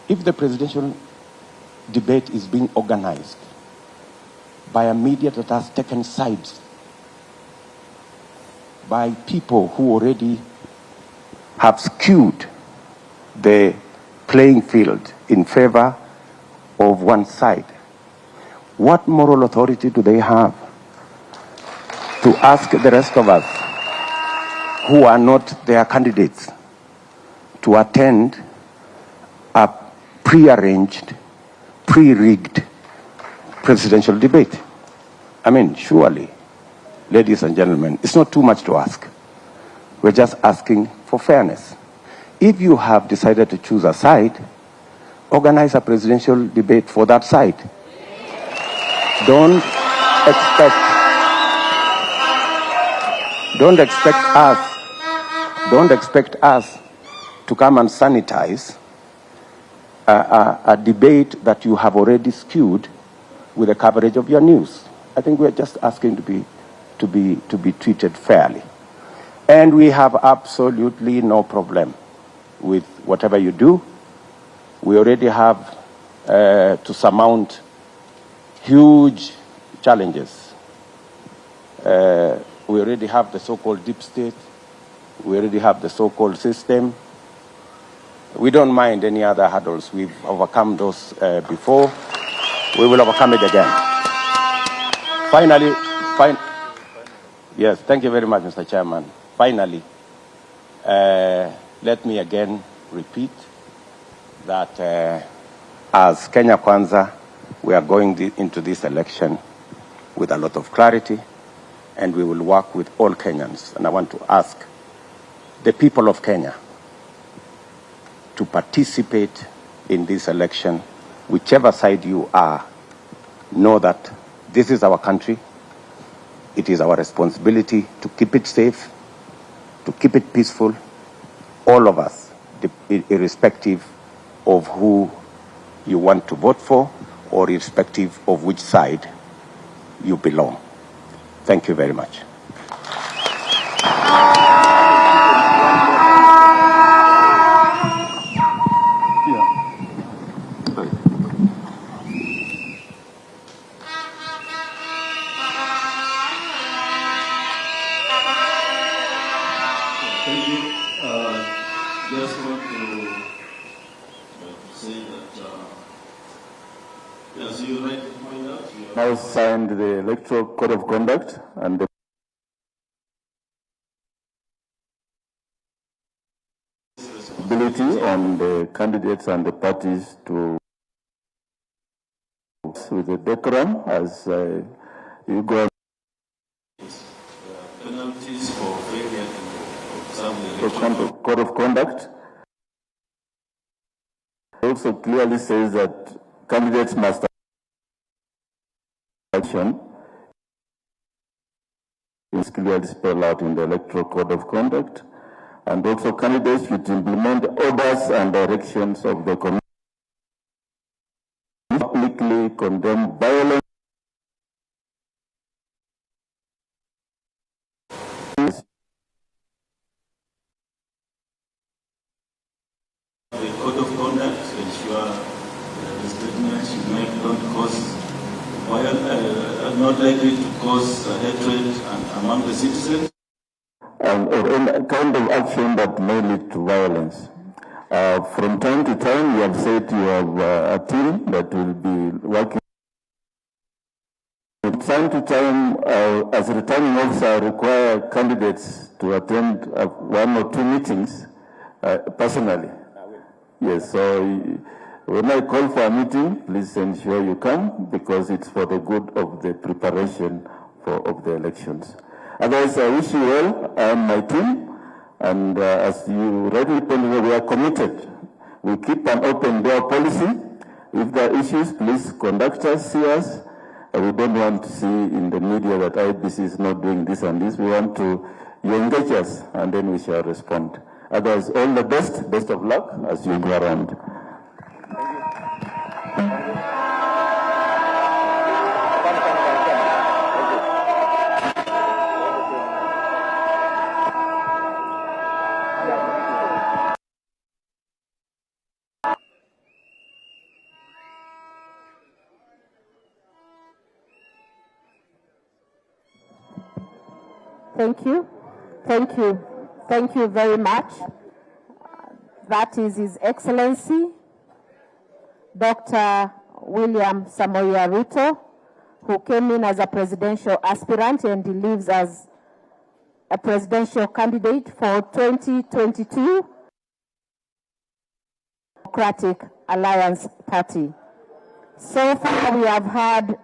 if the presidential debate is being organized by a media that has taken sides, by people who already have skewed the playing field in favor of one side, what moral authority do they have to ask the rest of us who are not their candidates to attend a pre-arranged, pre-rigged presidential debate? I mean, surely, ladies and gentlemen, it's not too much to ask. We're just asking for fairness. If you have decided to choose a side, organize a presidential debate for that side. Don't expect us to come and sanitize a debate that you have already skewed with the coverage of your news. I think we're just asking to be treated fairly. And we have absolutely no problem with whatever you do. We already have to surmount huge challenges. We already have the so-called deep state. We already have the so-called system. We don't mind any other hurdles. We've overcome those before. We will overcome it again. Finally, yes, thank you very much, Mr. Chairman. Finally, let me again repeat that as Kenya Kwanza, we are going into this election with a lot of clarity, and we will work with all Kenyans. And I want to ask the people of Kenya to participate in this election, whichever side you are. Know that this is our country. It is our responsibility to keep it safe, to keep it peaceful, all of us, irrespective of who you want to vote for or irrespective of which side you belong. Thank you very much. Thank you. Just want to say that, as you rightly point out, you have now signed the Electoral Code of Conduct and the responsibility on the candidates and the parties to with the decorum as you go. Penalties for failure to observe the electoral code of conduct also clearly says that candidates must action is clearly spelled out in the Electoral Code of Conduct, and also candidates should implement orders and directions of the committee, publicly condemn violence, the code of conduct to ensure that the statements you make don't cause violence, not likely to cause hatred among the citizens, or any kind of action that may lead to violence. From time to time, you have said you have a team that will be working. From time to time, as a returning officer, I require candidates to attend 1 or 2 meetings personally. Yes, so when I call for a meeting, please ensure you come, because it's for the good of the preparation of the elections. Otherwise, I wish you well and my team, and as you rightly pointed out, we are committed. We keep an open door policy. If there are issues, please contact us, see us. We don't want to see in the media that IEBC is not doing this and this. We want you engage us, and then we shall respond. Otherwise, all the best of luck as you go around. Thank you. Thank you. Thank you very much. That is His Excellency, Dr. William Samoei Ruto, who came in as a presidential aspirant and he lives as a presidential candidate for 2022 Democratic Alliance Party. So far, we have had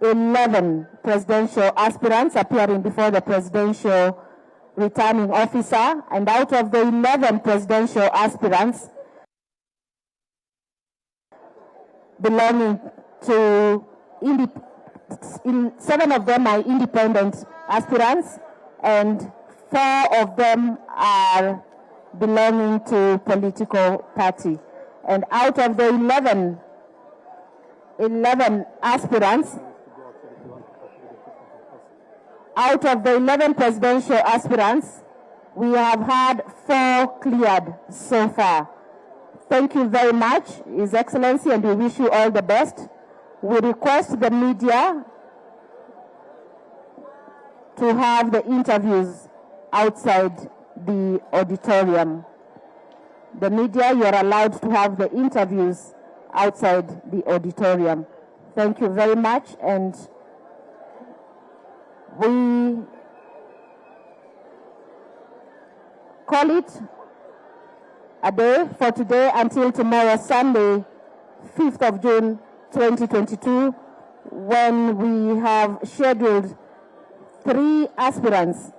11 presidential aspirants appearing before the presidential returning officer, and out of the 11 presidential aspirants belonging to 7 of them are independent aspirants, and 4 of them are belonging to political party. And out of the 11 aspirants, out of the 11 presidential aspirants, we have had 4 cleared so far. Thank you very much, His Excellency, and we wish you all the best. We request the media to have the interviews outside the auditorium. The media, you are allowed to have the interviews outside the auditorium. Thank you very much, and we call it a day for today until tomorrow, Sunday, 5th of June, 2022, when we have scheduled 3 aspirants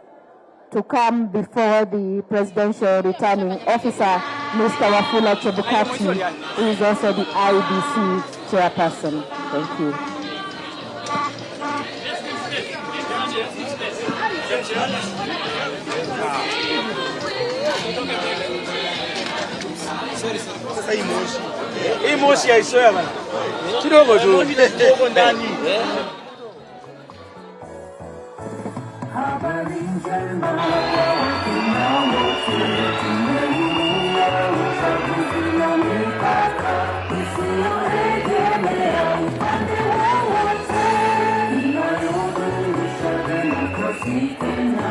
to come before the presidential returning officer, Mr. Wafula Chebukati, who is also the IEBC chairperson. Thank you. Habari njema kwa Wakenya wote, tumehudhuria uchaguzi na mipaka isiyoegemea upande wowote, inayodumisha demokrasia Kenya.